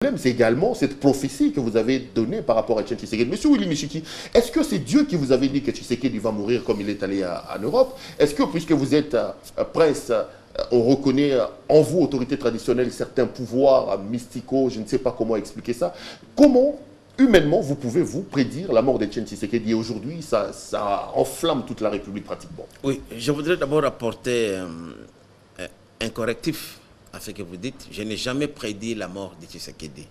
C'est également cette prophétie que vous avez donnée par rapport à Etienne Tshisekedi. Monsieur Willy Michiki, est-ce que c'est Dieu qui vous avait dit que Tshisekedi va mourir comme il est allé en Europe? Est-ce que, puisque vous êtes prince, on reconnaît en vous, autorité traditionnelle, certains pouvoirs mysticaux, je ne sais pas comment expliquer ça. Comment, humainement, vous pouvez vous prédire la mort d'Etienne Tshisekedi? Et aujourd'hui, ça enflamme toute la République pratiquement. Oui, je voudrais d'abord apporter un correctif à ce que vous dites. Je n'ai jamais prédit la mort de Tshisekedi.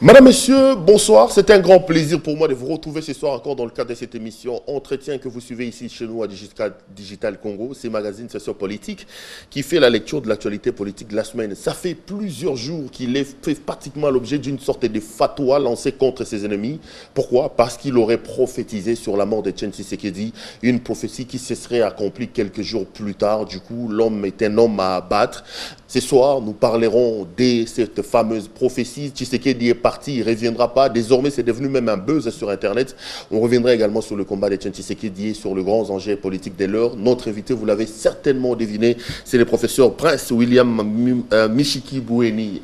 Madame, Messieurs, bonsoir. C'est un grand plaisir pour moi de vous retrouver ce soir encore dans le cadre de cette émission Entretien que vous suivez ici chez nous à Digital Congo. C'est magazine sociopolitique qui fait la lecture de l'actualité politique de la semaine. Ça fait plusieurs jours qu'il est fait pratiquement l'objet d'une sorte de fatwa lancée contre ses ennemis. Pourquoi? Parce qu'il aurait prophétisé sur la mort d'Etienne Tshisekedi, une prophétie qui se serait accomplie quelques jours plus tard. Du coup, l'homme est un homme à abattre. Ce soir, nous parlerons de cette fameuse prophétie. Tshisekedi est parti, il ne reviendra pas. Désormais, c'est devenu même un buzz sur Internet. On reviendra également sur le combat d'Etienne Tshisekedi et sur le grand enjeu politique de l'heure. Notre invité, vous l'avez certainement deviné, c'est le professeur Prince William Michiki Boueni.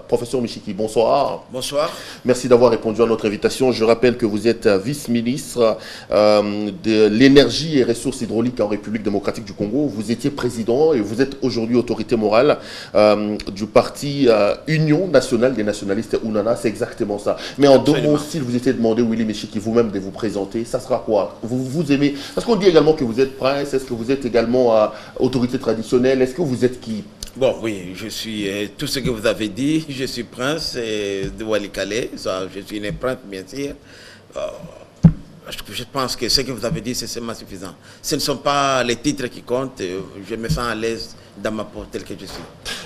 Professeur Michiki, bonsoir. Bonsoir. Merci d'avoir répondu à notre invitation. Je rappelle que vous êtes vice-ministre de l'énergie et ressources hydrauliques en République démocratique du Congo. Vous étiez président et vous êtes aujourd'hui autorité morale du parti Union nationale des nationalistes Ounana, c'est exactement ça. Mais en deux mots, s'il vous était demandé, Willy Michiki, vous-même de vous présenter, ça sera quoi? Vous aimez? Parce qu'on dit également que vous êtes prince, est-ce que vous êtes également autorité traditionnelle? Est-ce que vous êtes qui? Bon, oui, je suis tout ce que vous avez dit. Je suis prince de Walikale. Je suis un prince, bien sûr. Je pense que ce que vous avez dit, c'est seulement suffisant. Ce ne sont pas les titres qui comptent. Je me sens à l'aise dans ma peau telle que je suis.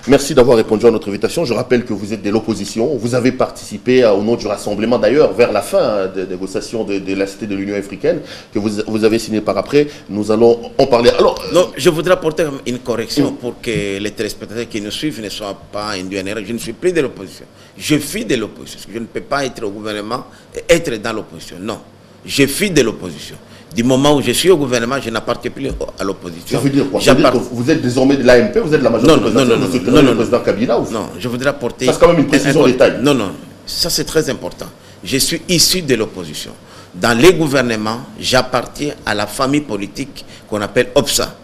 Merci d'avoir répondu à notre invitation. Je rappelle que vous êtes de l'opposition. Vous avez participé au nom du rassemblement, d'ailleurs, vers la fin des négociations de la Cité de l'Union africaine, que vous avez signé par après. Nous allons en parler. Alors, non, je voudrais apporter une correction pour que les téléspectateurs qui nous suivent ne soient pas induits en erreur. Je ne suis plus de l'opposition. Je fuis de l'opposition. Je ne peux pas être au gouvernement et être dans l'opposition. Non. Je fuis de l'opposition. Du moment où je suis au gouvernement, je n'appartiens plus à l'opposition. Ça veut dire quoi? Ça veut dire que vous êtes désormais de l'AMP, vous êtes de la majorité présidentielle, le président Kabila ou... Non, je voudrais apporter... Ça, c'est quand même une précision détail. Non, non, ça c'est très important. Je suis issu de l'opposition. Dans les gouvernements, j'appartiens à la famille politique qu'on appelle OPSA,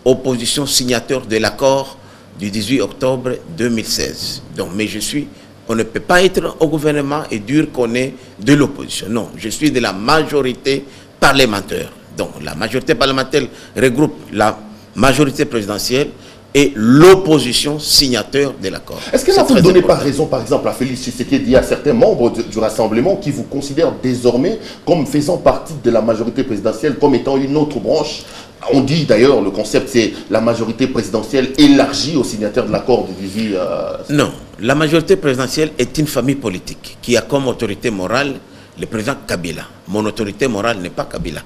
opposition signateur de l'accord du 18 octobre 2016. Donc, mais je suis... On ne peut pas être au gouvernement et dire qu'on est de l'opposition. Non, je suis de la majorité parlementaire. Donc la majorité parlementaire regroupe la majorité présidentielle et l'opposition signateur de l'accord. Est-ce que là, vous ne donnez pas raison, par exemple, à Félix Tshisekedi, à certains membres du rassemblement qui vous considèrent désormais comme faisant partie de la majorité présidentielle, comme étant une autre branche? On dit d'ailleurs, le concept, c'est la majorité présidentielle élargie aux signataires de l'accord du 18... Non, la majorité présidentielle est une famille politique qui a comme autorité morale le président Kabila. Mon autorité morale n'est pas Kabila.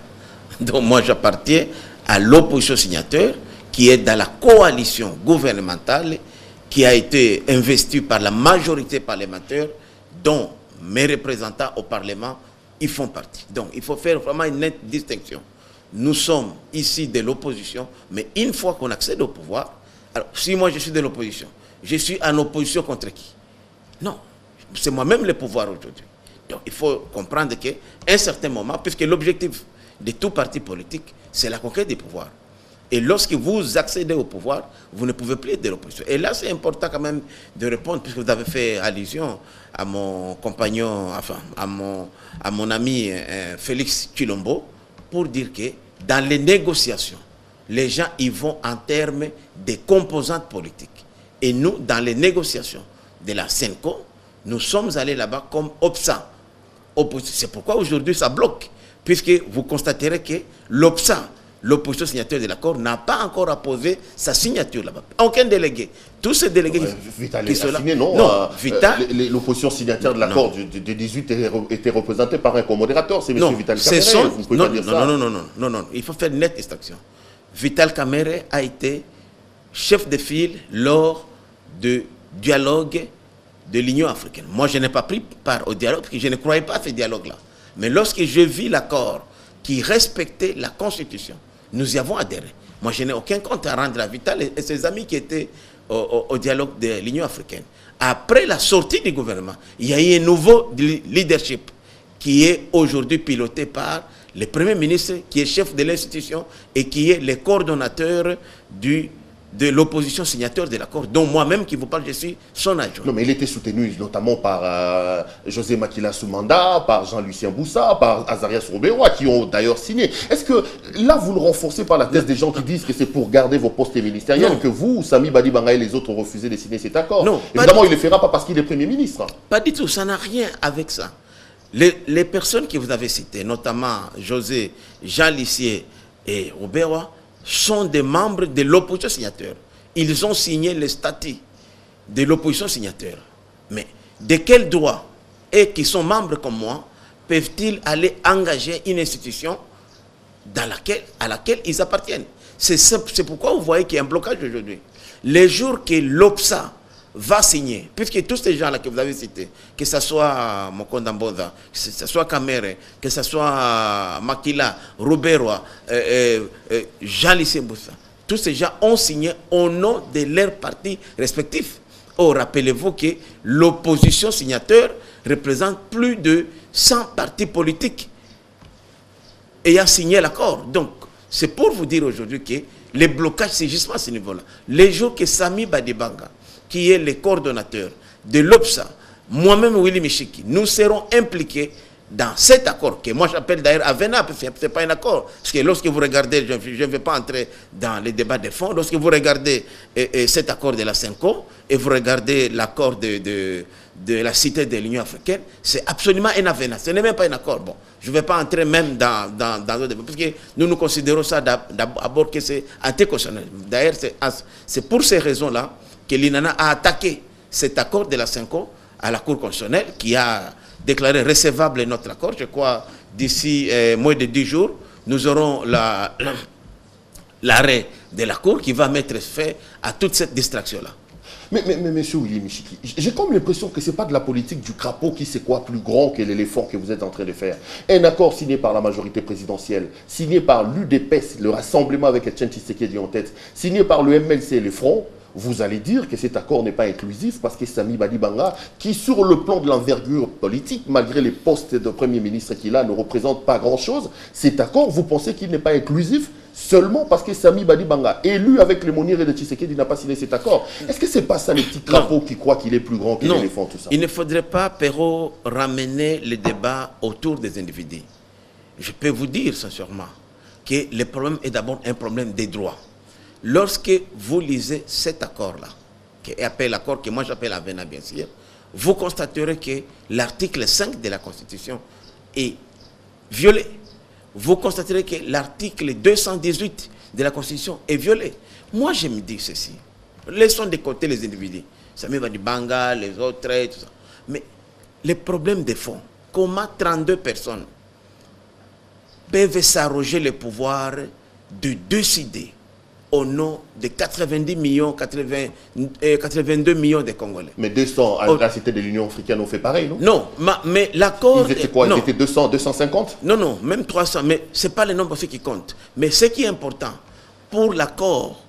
Donc moi, j'appartiens à l'opposition signateur qui est dans la coalition gouvernementale qui a été investie par la majorité parlementaire dont mes représentants au Parlement y font partie. Donc il faut faire vraiment une nette distinction. Nous sommes ici de l'opposition, mais une fois qu'on accède au pouvoir, alors si moi je suis de l'opposition, je suis en opposition contre qui? Non, c'est moi-même le pouvoir aujourd'hui. Donc il faut comprendre qu'à un certain moment, puisque l'objectif de tout parti politique, c'est la conquête du pouvoir. Et lorsque vous accédez au pouvoir, vous ne pouvez plus être de l'opposition. Et là, c'est important quand même de répondre, puisque vous avez fait allusion à mon compagnon, enfin, à mon ami Félix Tshilombo, pour dire que dans les négociations, les gens y vont en termes de composantes politiques. Et nous, dans les négociations de la CENCO, nous sommes allés là-bas comme OPSA. C'est pourquoi aujourd'hui ça bloque, puisque vous constaterez que l'OPSA, l'opposition signature de l'accord, n'a pas encore apposé sa signature là-bas. Aucun délégué. Tous ces délégués qui sont là. Non, l'opposition signataire de l'accord du 18 était représentée par un co-modérateur, c'est M. Vital Kamerhe. Non, il faut faire une nette distinction. Vital Kamerhe a été chef de file lors de dialogue de l'Union africaine. Moi, je n'ai pas pris part au dialogue parce que je ne croyais pas à ce dialogue-là. Mais lorsque je vis l'accord qui respectait la Constitution, nous y avons adhéré. Moi, je n'ai aucun compte à rendre à Vital et ses amis qui étaient au dialogue de l'Union africaine. Après la sortie du gouvernement, il y a eu un nouveau leadership qui est aujourd'hui piloté par le Premier ministre, qui est chef de l'institution et qui est le coordonnateur de l'opposition signateur de l'accord, dont moi-même qui vous parle, je suis son adjoint. Non, mais il était soutenu notamment par José Makila Soumanda, par Jean-Lucien Boussa, par Azarias Robérois, qui ont d'ailleurs signé. Est-ce que là, vous le renforcez par la thèse des gens qui disent que c'est pour garder vos postes ministériels, que vous, Sami Badibanga et les autres ont refusé de signer cet accord? Non. Évidemment, il ne le fera pas parce qu'il est Premier ministre. Pas du tout, ça n'a rien avec ça. Les personnes que vous avez citées, notamment José, Jean Lissier et Robérois, sont des membres de l'opposition signateur. Ils ont signé le statut de l'opposition signateur. Mais de quel droit, et qui sont membres comme moi, peuvent-ils aller engager une institution à laquelle ils appartiennent? C'est pourquoi vous voyez qu'il y a un blocage aujourd'hui. Les jours que l'OPSA va signer, puisque tous ces gens-là que vous avez cités, que ce soit Mokonda Mboza, que ce soit Kamere, que ce soit Makila, Robérois, Jean-Lycée Boussa, tous ces gens ont signé au nom de leurs partis respectifs. Or, rappelez-vous que l'opposition signateur représente plus de 100 partis politiques ayant signé l'accord. Donc, c'est pour vous dire aujourd'hui que les blocages, c'est justement à ce niveau-là. Les jours que Sami Badibanga, qui est le coordonnateur de l'OPSA, moi-même Willy Michiki, nous serons impliqués dans cet accord, que moi j'appelle d'ailleurs Avena, ce n'est pas un accord. Parce que lorsque vous regardez, je ne vais pas entrer dans les débats de fond, lorsque vous regardez cet accord de la CENCO, et vous regardez l'accord de la Cité de l'Union africaine, c'est absolument un Avena, ce n'est même pas un accord. Bon, je ne vais pas entrer même dans le débat, parce que nous considérons ça d'abord que c'est anticonstitutionnel. D'ailleurs, c'est pour ces raisons-là que l'INANA a attaqué cet accord de la CENCO à la Cour constitutionnelle, qui a déclaré recevable notre accord. Je crois d'ici moins de 10 jours, nous aurons l'arrêt de la Cour qui va mettre fin à toute cette distraction-là. Mais monsieur Willy Michiki, j'ai comme l'impression que ce n'est pas de la politique du crapaud qui c'est quoi plus grand que l'éléphant que vous êtes en train de faire. Un accord signé par la majorité présidentielle, signé par l'UDPS, le rassemblement avec Etienne Tshisekedi en tête, signé par le MLC et le Front. Vous allez dire que cet accord n'est pas inclusif parce que Sami Badibanga, qui sur le plan de l'envergure politique, malgré les postes de Premier ministre qu'il a, ne représente pas grand-chose, cet accord, vous pensez qu'il n'est pas inclusif seulement parce que Sami Badibanga, élu avec les Monire de Tshisekedi, n'a pas signé cet accord? Est-ce que ce n'est pas ça les petits crapauds qui croient qu'il est plus grand que l'éléphant, tout ça? Il ne faudrait pas, Perrault, ramener le débat autour des individus. Je peux vous dire sincèrement que le problème est d'abord un problème des droits. Lorsque vous lisez cet accord-là, qui est l'accord que moi j'appelle Avena, bien sûr, vous constaterez que l'article 5 de la Constitution est violé. Vous constaterez que l'article 218 de la Constitution est violé. Moi, je me dis ceci. Laissons de côté les individus. Sami Badibanga, les autres, tout ça. Mais les problèmes de fond, comment 32 personnes peuvent s'arroger le pouvoir de décider au nom de 82 millions de Congolais. Mais 200 à la Cité de l'Union africaine ont fait pareil, non? Non, mais l'accord... Ils étaient quoi? Ils étaient 200, 250? Non, même 300, mais ce n'est pas le nombre qui compte. Mais ce qui est important, pour l'accord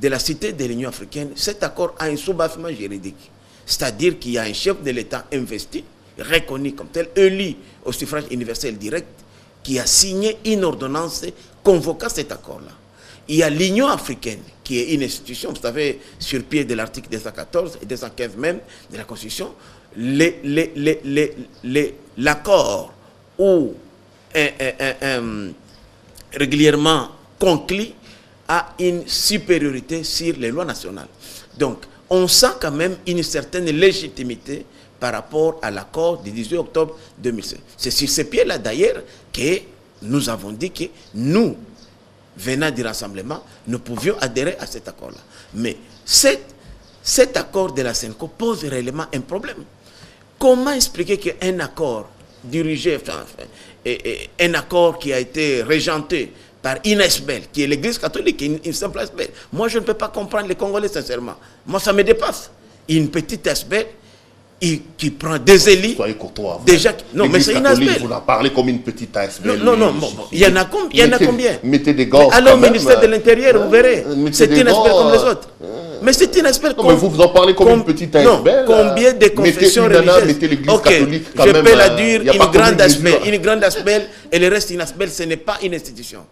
de la Cité de l'Union africaine, cet accord a un sous-bassement juridique. C'est-à-dire qu'il y a un chef de l'État investi, reconnu comme tel, élu au suffrage universel direct, qui a signé une ordonnance convoquant cet accord-là. Il y a l'Union africaine, qui est une institution, vous savez, sur pied de l'article 214 et 215 même de la Constitution, l'accord ou régulièrement conclu a une supériorité sur les lois nationales. Donc, on sent quand même une certaine légitimité par rapport à l'accord du 18 octobre 2016. C'est sur ces pieds-là, d'ailleurs, que nous avons dit que nous, venant du rassemblement, nous pouvions adhérer à cet accord-là. Mais cet accord de la CENCO pose réellement un problème. Comment expliquer qu'un accord dirigé, un accord qui a été régenté par INESBEL, qui est l'église catholique, une simple ASBEL, moi je ne peux pas comprendre les Congolais sincèrement. Moi ça me dépasse. une petite asbelle qui prend des élites. Soyez courtois. Déjà, non, mais c'est une asbelle. Vous en parlez comme une petite asbelle. Non, il y en a combien? Mettez des gants. Allez au ministère de l'Intérieur, vous verrez. C'est une asbelle comme les autres. Mais c'est une asbelle comme... mais vous en parlez comme une petite asbelle. Combien de confessions religieuses? Mettez l'église catholique je peux la dire, une grande asbelle, et le reste, une asbelle, ce n'est pas une institution.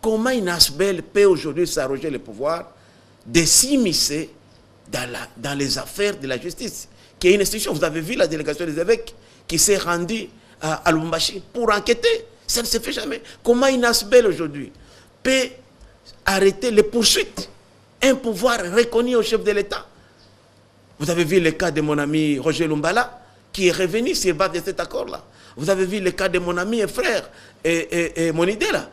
Comment une asbelle peut aujourd'hui s'arroger le pouvoir de s'immiscer dans les affaires de la justice, qui est une institution? Vous avez vu la délégation des évêques qui s'est rendue à Lubumbashi pour enquêter. Ça ne se fait jamais. Comment une asbelle aujourd'hui peut arrêter les poursuites? Un pouvoir reconnu au chef de l'État. Vous avez vu le cas de mon ami Roger Lumbala, qui est revenu sur base de cet accord-là. Vous avez vu le cas de mon ami et frère, et Monidela,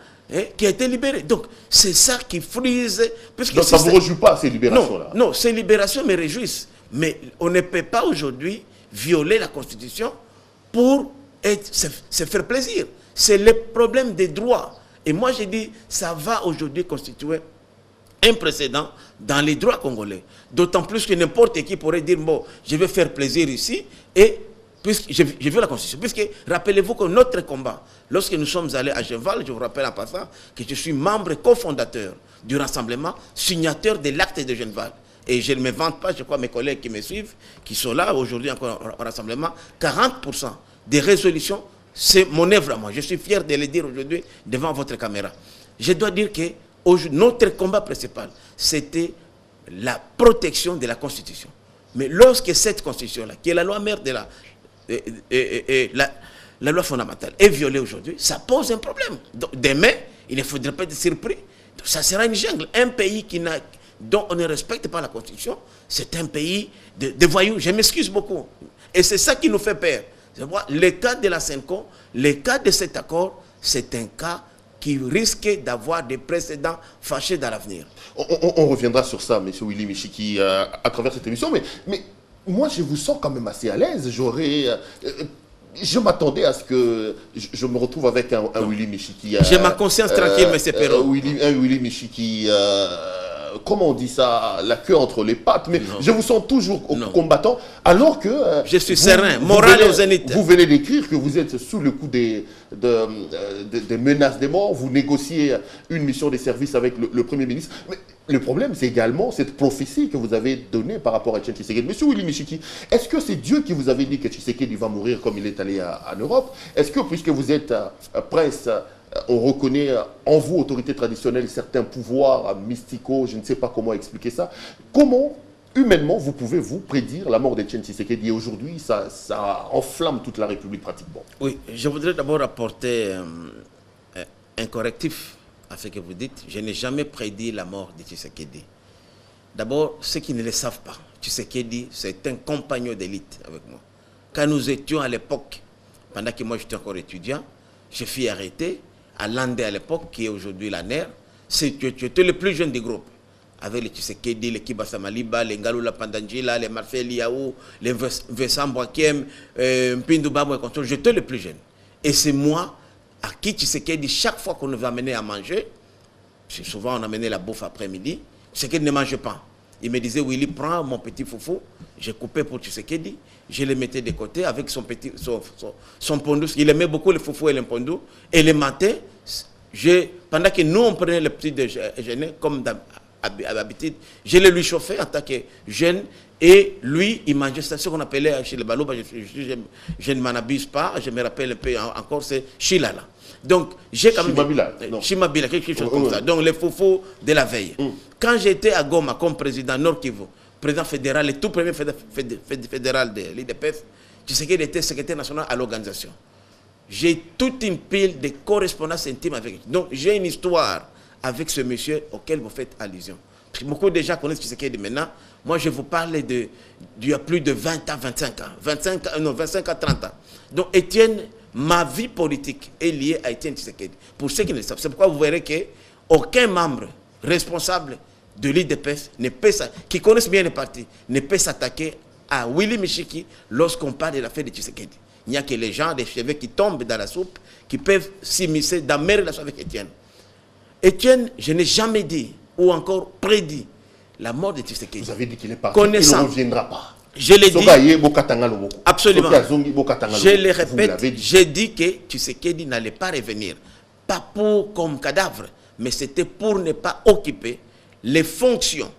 qui a été libéré. Donc, c'est ça qui frise. Donc, ça ne vous réjouit pas, ces libérations-là? Non, ces libérations me réjouissent. Mais on ne peut pas aujourd'hui violer la Constitution pour se faire plaisir. C'est le problème des droits. Et moi, j'ai dit, ça va aujourd'hui constituer un précédent dans les droits congolais. D'autant plus que n'importe qui pourrait dire, bon, je vais faire plaisir ici, et puisque je veux la Constitution. Puisque, rappelez-vous que notre combat, lorsque nous sommes allés à Genval, je vous rappelle en passant que je suis membre cofondateur du rassemblement, signateur de l'acte de Genval. Et je ne me vante pas, je crois mes collègues qui me suivent, qui sont là aujourd'hui encore au rassemblement, 40% des résolutions, c'est mon œuvre à moi. Je suis fier de le dire aujourd'hui devant votre caméra. Je dois dire que notre combat principal, c'était la protection de la Constitution. Mais lorsque cette Constitution-là, qui est la loi mère de la loi fondamentale, est violée aujourd'hui, ça pose un problème. Donc, demain, il ne faudrait pas être surpris. Donc, ça sera une jungle. Un pays dont on ne respecte pas la Constitution, c'est un pays de voyous. Je m'excuse beaucoup. Et c'est ça qui nous fait peur. Le cas de la CENCO, le cas de cet accord, c'est un cas qui risque d'avoir des précédents fâchés dans l'avenir. On reviendra sur ça, M. Willy Michiki, à travers cette émission. Mais moi, je vous sens quand même assez à l'aise. Je m'attendais à ce que je me retrouve avec un Willy Michiki. J'ai ma conscience tranquille, M. Perrault. Un Willy Michiki... comment on dit ça, la queue entre les pattes, mais non. Je vous sens toujours combattant, alors que... je suis serein, moral au zénith. Vous venez d'écrire que vous êtes sous le coup des menaces de mort, vous négociez une mission de service avec le Premier ministre, mais le problème, c'est également cette prophétie que vous avez donnée par rapport à Etienne Tshisekedi. Monsieur Willy Michiki, est-ce que c'est Dieu qui vous avait dit que Tshisekedi va mourir comme il est allé en Europe? Est-ce que, puisque vous êtes prince... on reconnaît en vous, autorité traditionnelle, certains pouvoirs mysticaux, je ne sais pas comment expliquer ça. Comment, humainement, vous pouvez vous prédire la mort d'Etienne Tshisekedi? Et aujourd'hui, ça enflamme toute la République pratiquement. Oui, je voudrais d'abord apporter un correctif à ce que vous dites. Je n'ai jamais prédit la mort de Tshisekedi. D'abord, ceux qui ne le savent pas, Tshisekedi, c'est un compagnon d'élite avec moi. Quand nous étions à l'époque, pendant que moi j'étais encore étudiant, je fus arrêté à Landé à l'époque, qui est aujourd'hui la NER. Tu étais le plus jeune des groupes. Avec les Tshisekedi, les Kibasa Maliba, les Ngalula Pandangila, les Marcel Liaou, les Vincent Boakiem, Mpindou Babou et contrôle. J'étais le plus jeune. Et c'est moi à qui Tshisekedi, chaque fois qu'on nous amenait à manger, souvent on amenait la bouffe après-midi, Tshisekedi ne mangeait pas. Il me disait, Willy, prends mon petit foufou. J'ai coupé pour Tshisekedi. Je le mettais de côté avec son pondou. Il aimait beaucoup le foufou et le pondou. Et le matin, pendant que nous, on prenait le petit déjeuner, comme d'habitude, je le lui chauffais en tant que jeune. Et lui, il mangeait ça, ce qu'on appelait chez le Balouba. Je ne m'en abuse pas. Je me rappelle un peu encore, c'est Chilala. Donc, j'ai quand même... Chimabila, quelque chose comme ça. Donc, les foufous de la veille. Quand j'étais à Goma comme président Nord Kivu, président fédéral, le tout premier fédéral de l'IDPF, tu sais qu'il était secrétaire national à l'organisation. J'ai toute une pile de correspondances intimes avec lui. Donc, j'ai une histoire avec ce monsieur auquel vous faites allusion. Parce que beaucoup de gens connaissent ce qu'il dit maintenant. Moi, je vous parle d'il y a plus de 20 ans, 25 ans. 25 à 30 ans. Donc, Etienne, ma vie politique est liée à Etienne Tshisekedi. Pour ceux qui ne le savent, c'est pourquoi vous verrez qu'aucun membre responsable de l'IDPF, qui connaissent bien les partis, ne peut s'attaquer à Willy Michiki lorsqu'on parle de l'affaire de Tshisekedi. Il n'y a que les gens, des cheveux qui tombent dans la soupe, qui peuvent s'immiscer dans mes relations avec Etienne. Etienne, je n'ai jamais dit, ou encore prédit, la mort de Tshisekedi. Vous avez dit qu'il est parti, il ne reviendra pas. Je l'ai dit. Absolument. Je le répète, j'ai dit que Tshisekedi n'allait pas revenir. Pas pour comme cadavre, mais c'était pour ne pas occuper les fonctions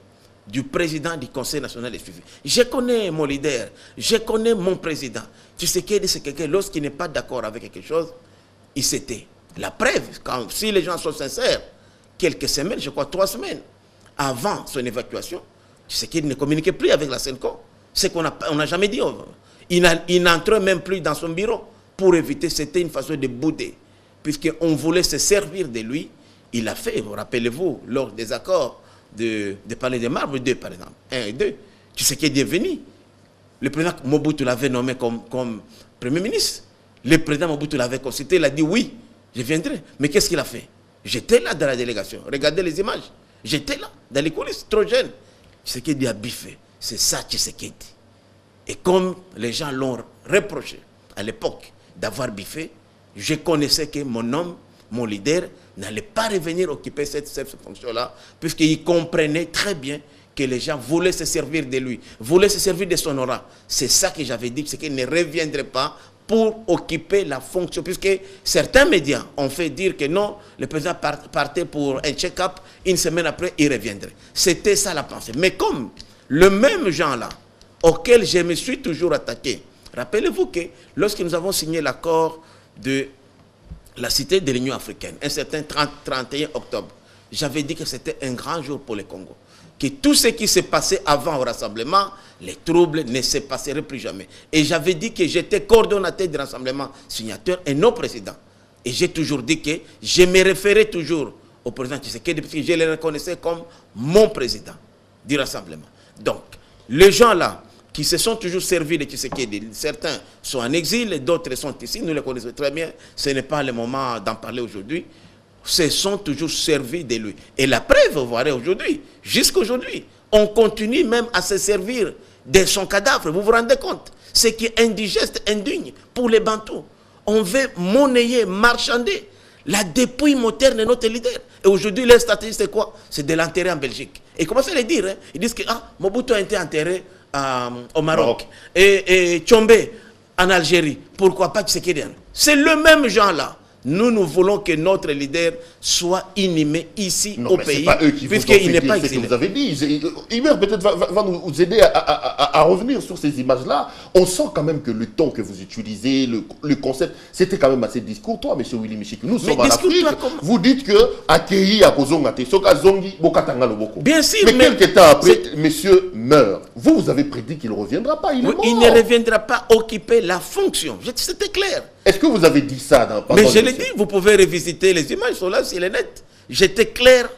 du président du Conseil national de suivi. Je connais mon leader, je connais mon président. Tshisekedi, c'est quelqu'un, lorsqu'il n'est pas d'accord avec quelque chose, il s'était. La preuve, si les gens sont sincères, quelques semaines, je crois 3 semaines, avant son évacuation, Tshisekedi ne communiquait plus avec la Senko. C'est qu'on n'a jamais dit. Il n'entrait même plus dans son bureau pour éviter, c'était une façon de bouder. Puisqu'on voulait se servir de lui, il a fait, rappelez-vous, lors des accords de Palais des Marbres 2, par exemple, 1 et 2, Tshisekedi est venu. Le président Mobutu l'avait nommé comme Premier ministre. Le président Mobutu l'avait consulté, il a dit oui, je viendrai. Mais qu'est-ce qu'il a fait? J'étais là dans la délégation. Regardez les images. J'étais là, dans les coulisses, trop jeune. Tshisekedi a biffé. C'est ça Tshisekedi. Et comme les gens l'ont reproché à l'époque d'avoir biffé, je connaissais que mon homme, mon leader, n'allait pas revenir occuper cette fonction-là, puisqu'il comprenait très bien que les gens voulaient se servir de lui, voulaient se servir de son aura. C'est ça que j'avais dit, c'est qu'il ne reviendrait pas pour occuper la fonction, puisque certains médias ont fait dire que non, le président partait pour un check-up, une semaine après, il reviendrait. C'était ça la pensée. Mais comme le même gens-là, auquel je me suis toujours attaqué, rappelez-vous que lorsque nous avons signé l'accord de la cité de l'Union africaine, un certain 31 octobre, j'avais dit que c'était un grand jour pour le Congo. Que tout ce qui s'est passé avant au rassemblement, les troubles ne se passeraient plus jamais. Et j'avais dit que j'étais coordonnateur du rassemblement signateur et non président. Et j'ai toujours dit que je me référais toujours au président Tshisekedi parce que je le reconnaissais comme mon président du rassemblement. Donc, les gens là, qui se sont toujours servis de Tshisekedi, certains sont en exil, d'autres sont ici, nous les connaissons très bien, ce n'est pas le moment d'en parler aujourd'hui, se sont toujours servis de lui. Et la preuve, vous voyez aujourd'hui, jusqu'à aujourd'hui, on continue même à se servir de son cadavre, vous vous rendez compte? Ce qui est indigeste, indigne pour les Bantous. On veut monnayer, marchander la dépouille moderne de notre leader. Et aujourd'hui, leur stratégie, c'est quoi? C'est de l'enterrer en Belgique. Et comment ça les dire? Hein? Ils disent que Mobutu a été enterré au Maroc. Et Tchombe en Algérie. Pourquoi pas Tshisekedi? C'est le même genre-là. Nous voulons que notre leader soit inhumé ici au pays. Pas eux qui puisqu'il n'est pas exilé. Ce que vous avez dit. Hubert peut-être va nous aider à revenir sur ces images-là. On sent quand même que le ton que vous utilisez, le concept, c'était quand même assez discourtois, M. Willy Michiki. Nous sommes en Afrique. Vous dites que accueilli à Kozongate, Sokazongi, Bokatanga Loboko. Bien sûr. Mais quelques temps après, monsieur meurt. Vous avez prédit qu'il ne reviendra pas. Il est mort. Il ne reviendra pas occuper la fonction. C'était clair. Est-ce que vous avez dit ça dans Mais je l'ai dit, vous pouvez revisiter les images, sont là, c'est net. J'étais clair,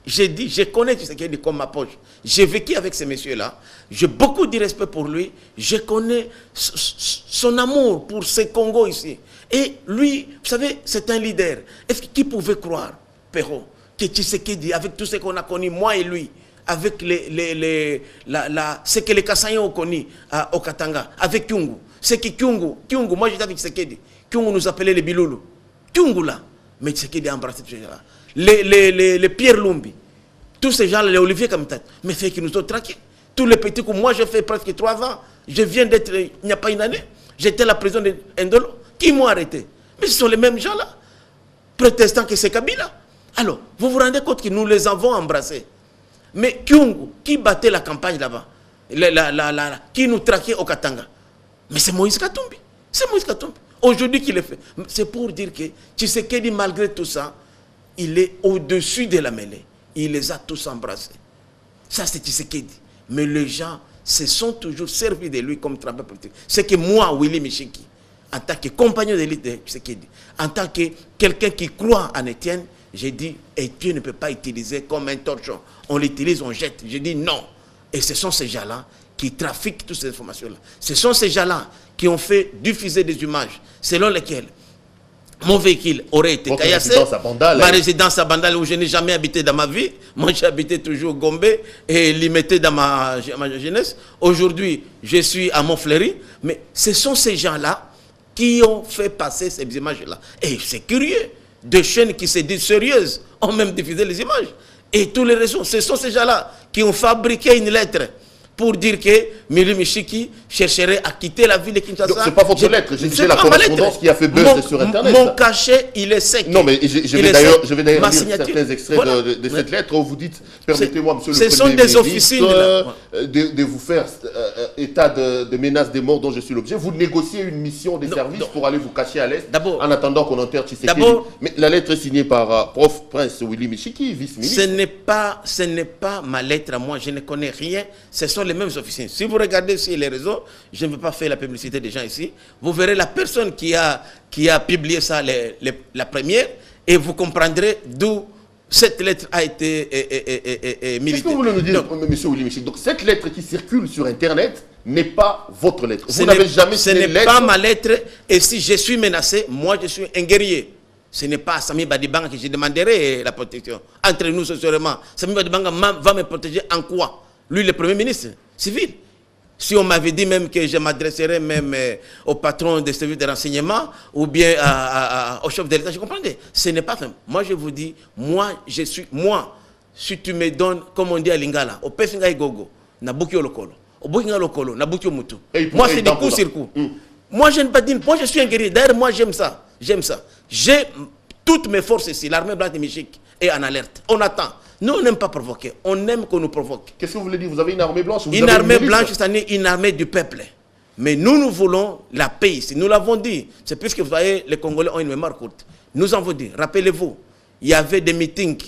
j'ai dit, je connais Tshisekedi comme ma poche. J'ai vécu avec ces messieurs-là, j'ai beaucoup de respect pour lui, je connais son amour pour ce Congo ici. Et lui, vous savez, c'est un leader. Est-ce qui pouvait croire, Perrault, que Tshisekedi, avec tout ce qu'on a connu, moi et lui, avec ce que les Kassaïens ont connu au Katanga, avec Kyungu, c'est que Kyungu, moi j'étais avec Tshisekedi, Kyungu nous appelait les Biloulou. Kyungu là, mais Tshisekedi a embrassé tous ces gens-là. Les Pierre Lumbi, tous ces gens-là, les Olivier Kamitat, mais c'est qui nous ont traqués. Tous les petits coups, moi j'ai fait presque 3 ans, je viens d'être, il n'y a pas une année, j'étais à la prison d'Indolo, qui m'ont arrêté? Mais ce sont les mêmes gens-là, protestants que c'est Kabila. Alors, vous vous rendez compte que nous les avons embrassés. Mais Kyungu, qui battait la campagne là-bas, qui nous traquait au Katanga, mais c'est Moïse Katumbi. C'est Moïse Katumbi. Aujourd'hui qu'il le fait. C'est pour dire que Tshisekedi, malgré tout ça, il est au-dessus de la mêlée. Il les a tous embrassés. Ça, c'est Tshisekedi. Mais les gens se sont toujours servis de lui comme travailleur politique. C'est que moi, Willy Michiki, en tant que compagnon de l'élite de Tshisekedi, en tant que quelqu'un qui croit en Étienne, j'ai dit, Étienne ne peut pas utiliser comme un torchon. On l'utilise, on jette. J'ai dit non. Et ce sont ces gens-là qui trafiquent toutes ces informations-là. Ce sont ces gens-là qui ont fait diffuser des images selon lesquelles mon véhicule aurait été caillassé. Ma résidence à Bandal où je n'ai jamais habité dans ma vie. Moi, j'ai habité toujours Gombe et limité dans ma jeunesse. Aujourd'hui, je suis à Montfleury. Mais ce sont ces gens-là qui ont fait passer ces images-là. Et c'est curieux. Des chaînes qui se disent sérieuses ont même diffusé les images. Et tous les réseaux, ce sont ces gens-là qui ont fabriqué une lettre pour dire que Mili Michiki chercherait à quitter la ville de Kinshasa. Donc, c'est pas votre lettre, j'ai la correspondance qui a fait buzz sur Internet. Mon cachet, il est sec. Non, mais je vais d'ailleurs lire certains extraits de cette lettre où vous dites, permettez-moi, monsieur le Premier ministre, officines, de vous faire état de menace de mort dont je suis l'objet. Vous négociez une mission des services pour aller vous cacher à l'Est en attendant qu'on enterre Tshisekedi. Mais la lettre est signée par Prof Prince Willy Michiki, vice-ministre. Ce n'est pas ma lettre à moi, je ne connais rien. Ce sont les mêmes officiers. Si vous regardez sur les réseaux, je ne veux pas faire la publicité des gens ici, vous verrez la personne qui a publié ça, la première, et vous comprendrez d'où cette lettre a été militée. Qu'est-ce que vous voulez nous dire, monsieur Willy Michiki? Donc cette lettre qui circule sur Internet n'est pas votre lettre. Vous n'avez jamais signé une lettre. Ce n'est pas ma lettre, et si je suis menacé, moi je suis un guerrier. Ce n'est pas à Sami Badibanga que je demanderai la protection. Entre nous, socialement, Sami Badibanga va me protéger en quoi? Lui, le Premier ministre civil. Si on m'avait dit même que je m'adresserais même au patron des services de renseignement ou bien au chef de l'État, je comprendrais. Ce n'est pas ça. Moi, je vous dis, moi, si tu me donnes, comme on dit à Lingala, au Pesinga Gogo, Nabuki Olokolo, au Bukinga Lokolo, Nabuki Mutu. Moi, c'est des coups sur coups. Moi, je ne pas dire, moi, je suis un guerrier. D'ailleurs, moi, j'aime ça. J'aime ça. J'ai toutes mes forces ici. L'armée blanche de Michik est en alerte. On attend. Nous, on n'aime pas provoquer. On aime qu'on nous provoque. Qu'est-ce que vous voulez dire? Vous avez une armée blanche? Une armée blanche, c'est-à-dire une armée du peuple. Mais nous voulons la paix ici. Nous l'avons dit. C'est puisque vous voyez, les Congolais ont une mémoire courte. Nous avons dit, rappelez-vous, il y avait des meetings,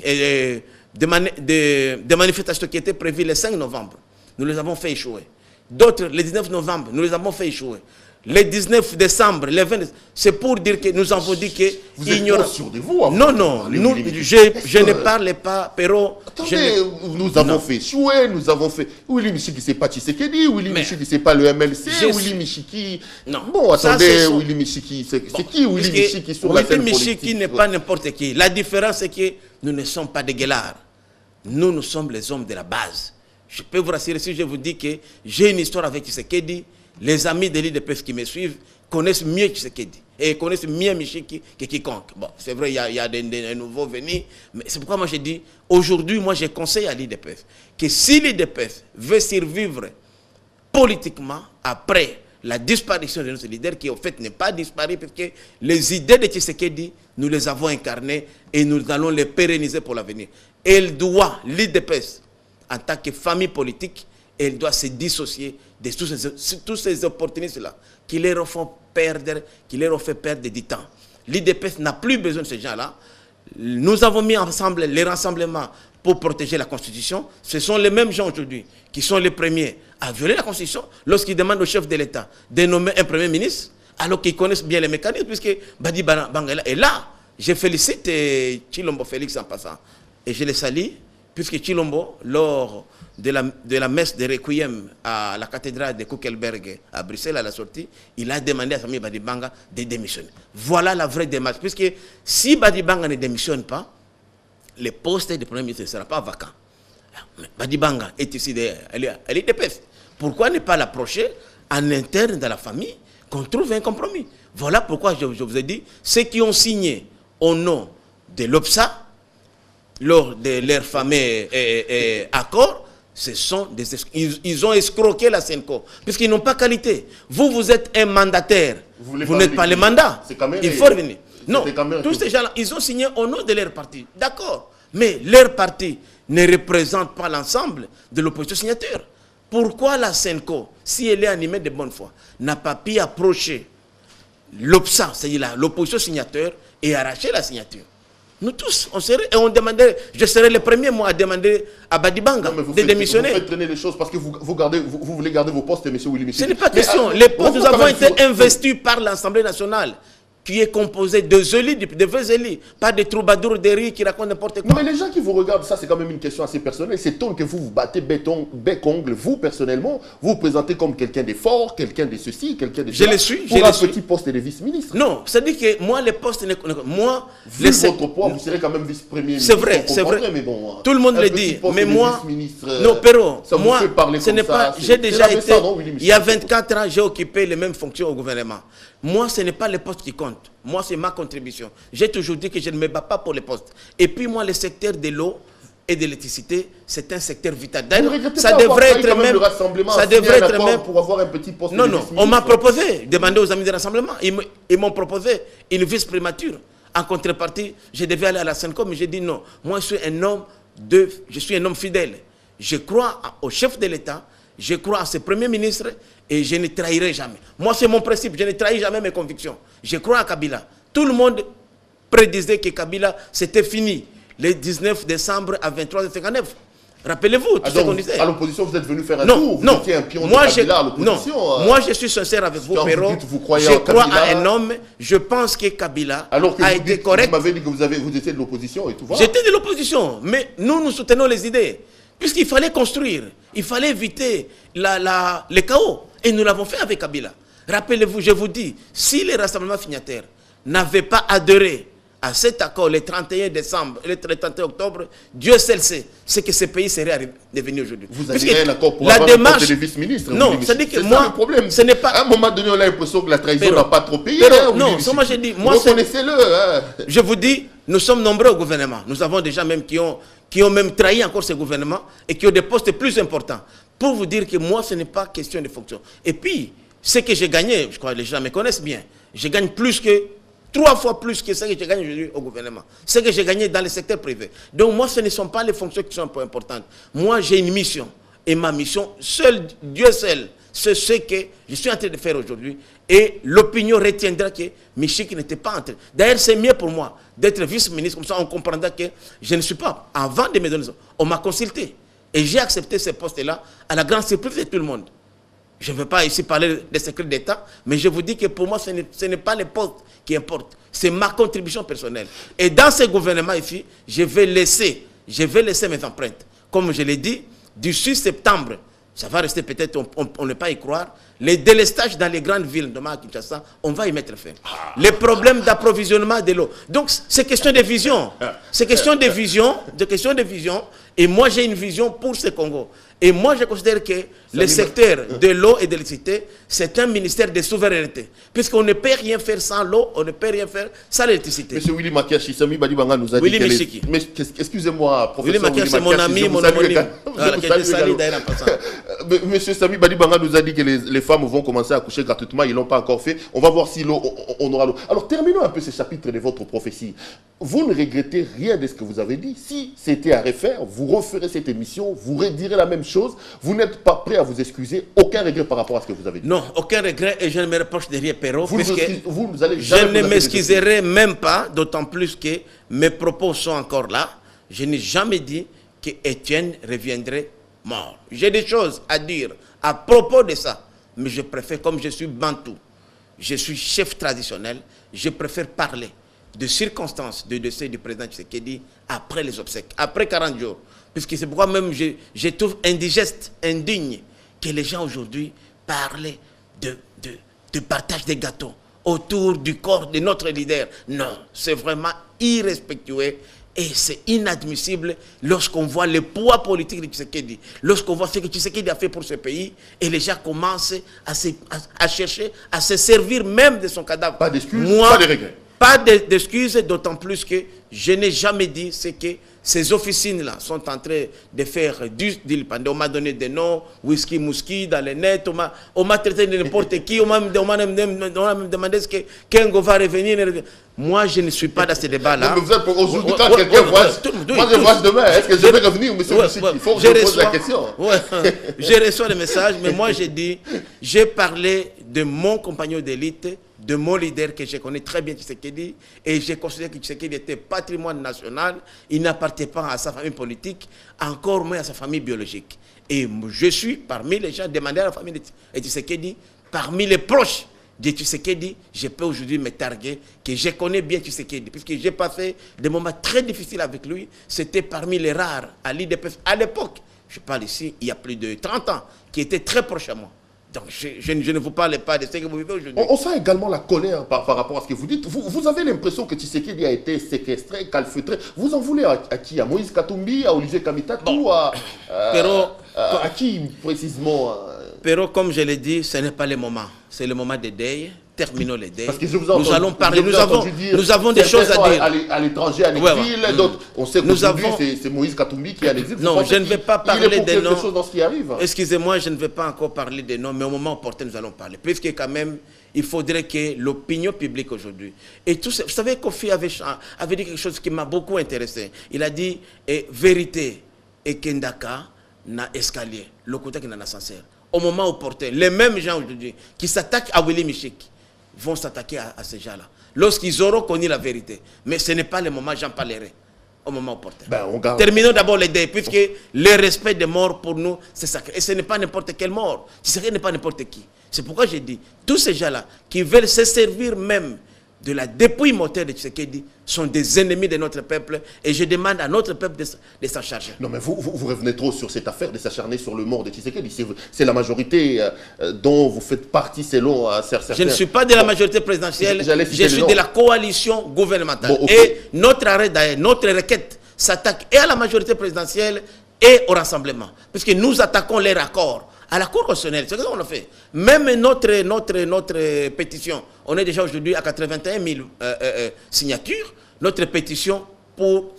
des manifestations qui étaient prévues le 5 novembre. Nous les avons fait échouer. D'autres, le 19 novembre, nous les avons fait échouer. Le 19 décembre, le 20, c'est pour dire que nous avons dit que... Vous êtes sûr de vous? Non, je ne parle pas, Pero... Attendez, nous avons fait échouer, nous avons fait... Willy Michiki, c'est pas Tshisekedi, Willy Michiki, c'est pas le MLC, Willy Michiki... Non. Bon, attendez, Willy Michiki, c'est qui Willy Michiki sur la scène politique? Willy Michiki n'est pas n'importe qui. La différence, c'est que nous ne sommes pas des guélards. Nous sommes les hommes de la base. Je peux vous rassurer si je vous dis que j'ai une histoire avec Tshisekedi. Les amis de l'IDPS qui me suivent connaissent mieux Tshisekedi et connaissent mieux Michiki que quiconque. Bon, c'est vrai, il y a des nouveaux venus, mais c'est pourquoi moi je dis, aujourd'hui, moi je conseille à l'IDPS que si l'IDPS veut survivre politiquement après la disparition de notre leader, qui au fait n'est pas disparu, parce que les idées de Tshisekedi, nous les avons incarnées et nous allons les pérenniser pour l'avenir. Elle doit, l'IDPS, en tant que famille politique, elle doit se dissocier de tous ces opportunistes-là qui leur font perdre, qui leur ont fait perdre du temps. L'IDPS n'a plus besoin de ces gens-là. Nous avons mis ensemble les rassemblements pour protéger la Constitution. Ce sont les mêmes gens aujourd'hui qui sont les premiers à violer la Constitution lorsqu'ils demandent au chef de l'État de nommer un Premier ministre, alors qu'ils connaissent bien les mécanismes, puisque Badi Bangala est là. Je félicite Chilombo Félix en passant. Et je le salue, puisque Chilombo, lors de la messe de Requiem à la cathédrale de Kuckelberg à Bruxelles, à la sortie, il a demandé à Sami Badibanga de démissionner. Voilà la vraie démarche. Puisque si Badibanga ne démissionne pas, le poste de Premier ministre ne sera pas vacant. Badibanga est ici, elle est DPS. Pourquoi ne pas l'approcher en interne de la famille, qu'on trouve un compromis? Voilà pourquoi je vous ai dit, ceux qui ont signé au nom de l'OPSA, lors de leur fameux accord, ils ont escroqué la Senco, puisqu'ils n'ont pas qualité. Vous êtes un mandataire, vous n'êtes pas le mandat. Il faut revenir. Non, tous ces gens-là, ils ont signé au nom de leur parti. D'accord, mais leur parti ne représente pas l'ensemble de l'opposition signature. Pourquoi la Senco, si elle est animée de bonne foi, n'a pas pu approcher l'OPSA, c'est-à-dire l'opposition signature, et arracher la signature? Nous tous, on serait, et on demanderait, je serais le premier, moi, à demander à Badibanga de démissionner. Vous faites traîner les choses parce que vous voulez garder vos postes, M. Willy Michiki. Ce n'est pas question. Les postes, nous avons été investis par l'Assemblée nationale, qui est composée de vrais élus, pas de troubadours de riz qui racontent n'importe quoi. Non, mais les gens qui vous regardent, ça c'est quand même une question assez personnelle. C'est tant que vous vous battez bec-ongle, vous personnellement, vous vous présentez comme quelqu'un de fort, quelqu'un de ceci, quelqu'un de cela. Je le suis. Pour un petit poste de vice-ministre. Non, c'est-à-dire que moi, les postes, moi... Vu votre poids, vous serez quand même vice-premier ministre. C'est vrai, c'est vrai. Mais bon, tout le monde le dit. Mais moi... Non, Pero, moi, ce n'est pas... J'ai déjà été... Il y a 24 ans, j'ai occupé les mêmes fonctions au gouvernement. Moi, ce n'est pas les postes qui comptent. Moi, c'est ma contribution. J'ai toujours dit que je ne me bats pas pour les postes. Et puis, moi, le secteur de l'eau, et de l'électricité, c'est un secteur vital. D'ailleurs, ça devrait être même... Ça devrait être même... Pour avoir un petit poste non, non, on m'a proposé, demandé aux amis de rassemblement, ils m'ont proposé une vice-primature. En contrepartie, je devais aller à la Sencom, mais j'ai dit non. Moi, je suis un homme fidèle. Je crois au chef de l'État, je crois à ce premier ministre et je ne trahirai jamais. Moi, c'est mon principe, je ne trahis jamais mes convictions. Je crois à Kabila. Tout le monde prédisait que Kabila, c'était fini le 19 décembre à 23h59. Rappelez-vous, tout ce qu'on disait. À l'opposition, vous êtes venu faire un tour. Vous étiez un pion de Kabila à l'opposition. Non, moi je suis sincère avec vous, Perrault. Je crois à un homme. Je pense que Kabila a été correct. Vous m'avez dit que vous étiez de l'opposition et tout. J'étais de l'opposition, mais nous soutenons les idées. Puisqu'il fallait construire, il fallait éviter le chaos. Et nous l'avons fait avec Kabila. Rappelez-vous, je vous dis, si les rassemblements signataires n'avaient pas adhéré à cet accord le 31 décembre et le 31 octobre, Dieu seul sait ce que ce pays serait devenu aujourd'hui. Vous avez un accord pour avoir un poste de vice-ministre. Non, c'est-à-dire que moi, le problème. Ce n'est pas... À un moment donné, on a l'impression que la trahison n'a pas trop payé. Non, moi j'ai dit... Reconnaissez-le. Je vous dis, nous sommes nombreux au gouvernement. Nous avons déjà même qui ont même trahi encore ce gouvernement et qui ont des postes plus importants. Pour vous dire que moi, ce n'est pas question de fonction. Et puis, ce que j'ai gagné, je crois que les gens me connaissent bien, je gagne plus que... 3 fois plus que ce que j'ai gagné aujourd'hui au gouvernement. Ce que j'ai gagné dans le secteur privé. Donc moi, ce ne sont pas les fonctions qui sont un peu importantes. Moi, j'ai une mission. Et ma mission, seul, Dieu seul, c'est ce que je suis en train de faire aujourd'hui. Et l'opinion retiendra que Michik n'était pas en train. D'ailleurs, c'est mieux pour moi d'être vice-ministre. Comme ça, on comprendra que je ne suis pas. Avant de me donner ça, on m'a consulté. Et j'ai accepté ce poste-là à la grande surprise de tout le monde. Je ne veux pas ici parler des secrets d'État, mais je vous dis que pour moi, ce n'est pas les postes qui importent. C'est ma contribution personnelle. Et dans ce gouvernement ici, je vais laisser mes empreintes. Comme je l'ai dit, du 6 septembre, ça va rester peut-être, on ne peut pas y croire, les délestages dans les grandes villes de Kinshasa, on va y mettre fin. Les problèmes d'approvisionnement de l'eau. Donc, c'est question de vision. C'est question de vision, Et moi, j'ai une vision pour ce Congo. Et moi, je considère que le secteur de l'eau et de l'électricité, c'est un ministère de souveraineté. Puisqu'on ne peut rien faire sans l'eau, on ne peut rien faire sans l'électricité. Monsieur Willy Makiachi, Sami Badibanga nous a dit que... Mais excusez-moi, professeur Willy Makiachi, c'est mon ami, mon homonyme. Monsieur Sami Badibanga nous a dit que les femmes vont commencer à coucher gratuitement. Ils ne l'ont pas encore fait. On va voir si on aura l'eau. Alors, terminons un peu ce chapitre de votre prophétie. Vous ne regrettez rien de ce que vous avez dit. Si c'était à refaire, vous referez cette émission, vous redirez la même chose. Vous n'êtes pas prêt à vous excuser. Aucun regret par rapport à ce que vous avez dit. Non, aucun regret et je ne me reproche de rien, Perrault. Vous allez je ne m'excuserai même pas, d'autant plus que mes propos sont encore là. Je n'ai jamais dit que Étienne reviendrait mort. J'ai des choses à dire à propos de ça. Mais je préfère, comme je suis bantou, je suis chef traditionnel, je préfère parler de circonstances de décès du président Tshisekedi après les obsèques, après 40 jours. Puisque c'est pourquoi même je trouve indigeste, indigne que les gens aujourd'hui parlent de partage des gâteaux autour du corps de notre leader. Non, c'est vraiment irrespectueux et c'est inadmissible lorsqu'on voit le poids politique de Tshisekedi, lorsqu'on voit ce que Tshisekedi a fait pour ce pays et les gens commencent à chercher, à se servir même de son cadavre. Pas d'excuses, pas de regrets. Pas d'excuses, d'autant plus que je n'ai jamais dit ce que ces officines-là sont en train de faire du vilipender. On m'a donné des noms, whisky, mouski, dans les nets, on m'a traité de n'importe qui, on m'a même demandé est-ce que Kengo va revenir. Moi, je ne suis pas dans ce débat-là. Mais vous êtes aujourd'hui, quand quelqu'un voit, moi je vois demain, est-ce que je vais revenir, monsieur Moussiki? Il faut que je pose la question. Je reçois des messages, mais moi j'ai dit, j'ai parlé de mon compagnon d'élite, de mon leader que je connais très bien, Tshisekedi, et j'ai considéré que Tshisekedi était patrimoine national, il n'appartient pas à sa famille politique, encore moins à sa famille biologique. Et je suis parmi les gens demandés à la famille de Tshisekedi, parmi les proches de Tshisekedi, je peux aujourd'hui me targuer que je connais bien Tshisekedi, puisque j'ai passé des moments très difficiles avec lui, c'était parmi les rares à l'IDPS à l'époque, je parle ici, il y a plus de 30 ans, qui était très proche à moi. Donc, je ne vous parle pas de ce que vous vivez aujourd'hui. On sent également la colère par rapport à ce que vous dites. Vous avez l'impression que Tshisekedi a été séquestré, calfeutré. Vous en voulez à qui? À Moïse Katumbi, à Olivier Kamitatou, à qui précisément? Pero, comme je l'ai dit, ce n'est pas le moment. C'est le moment des deuils. Terminons les deuils. Parce que je vous nous allons parler. Nous avons des choses à dire. À l'étranger, à l'exil, d'autres. On sait qu'aujourd'hui, c'est Moïse Katumbi qui est à l'exil. Non, je ne vais pas parler des noms. Dans ce qui arrive. Excusez-moi, je ne vais pas encore parler des noms, mais au moment opportun, nous allons parler. Puisque quand même, il faudrait que l'opinion publique aujourd'hui... Et tout ça, vous savez, Kofi avait dit quelque chose qui m'a beaucoup intéressé. Il a dit, vérité et Kendaka n'a escalier. Le côté qui n'a ascenseur. Au moment opportun, les mêmes gens aujourd'hui qui s'attaquent à Willy Michik vont s'attaquer à ces gens-là. Lorsqu'ils auront connu la vérité. Mais ce n'est pas le moment, j'en parlerai. Au moment opportun. Terminons d'abord les deuils, puisque le respect des morts pour nous, c'est sacré. Et ce n'est pas n'importe quelle mort. Ce n'est pas n'importe qui. C'est pourquoi j'ai dit, tous ces gens-là qui veulent se servir même de la dépouille mortelle de Tshisekedi sont des ennemis de notre peuple et je demande à notre peuple de s'en charger. Non mais vous revenez trop sur cette affaire de s'acharner sur le mort de Tshisekedi. C'est la majorité dont vous faites partie selon certains... Je ne suis pas de la majorité présidentielle, je suis de la coalition gouvernementale. Bon, okay. Et notre arrêt d'ailleurs, notre requête s'attaque et à la majorité présidentielle et au rassemblement. Puisque nous attaquons les raccords. À la Cour constitutionnelle, c'est ce qu'on a fait. Même notre pétition, on est déjà aujourd'hui à 81 000 signatures, notre pétition pour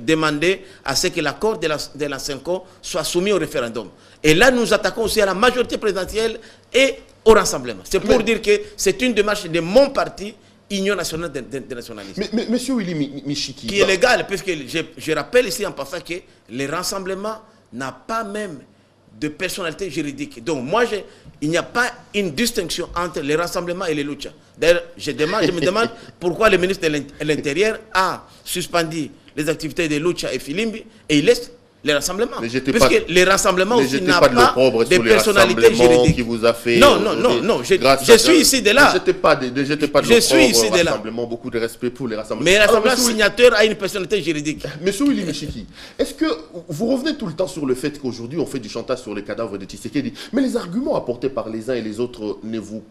demander à ce que l'accord de la CENCO soit soumis au référendum. Et là, nous attaquons aussi à la majorité présidentielle et au rassemblement. C'est pour dire que c'est une démarche de mon parti, Union nationale des nationalistes. Mais monsieur Willy Michiki... Qui est légal, puisque je rappelle ici en passant que le rassemblement n'a pas même de personnalité juridique. Donc moi, il n'y a pas une distinction entre les rassemblements et les luchas. D'ailleurs, je me demande pourquoi le ministre de l'Intérieur a suspendu les activités de lucha et Filimbi et il laisse les rassemblements. Puisque les rassemblements aussi n'ont pas de personnalité juridique. Qui vous a fait non, je suis ici de là. Ne jetez pas de rassemblement, beaucoup de respect pour les rassemblements. Mais rassemblement signateur a une personnalité juridique. Monsieur Willy Michiki, est-ce que vous revenez tout le temps sur le fait qu'aujourd'hui on fait du chantage sur les cadavres de Tshisekedi, mais les arguments apportés par les uns et les autres ne vous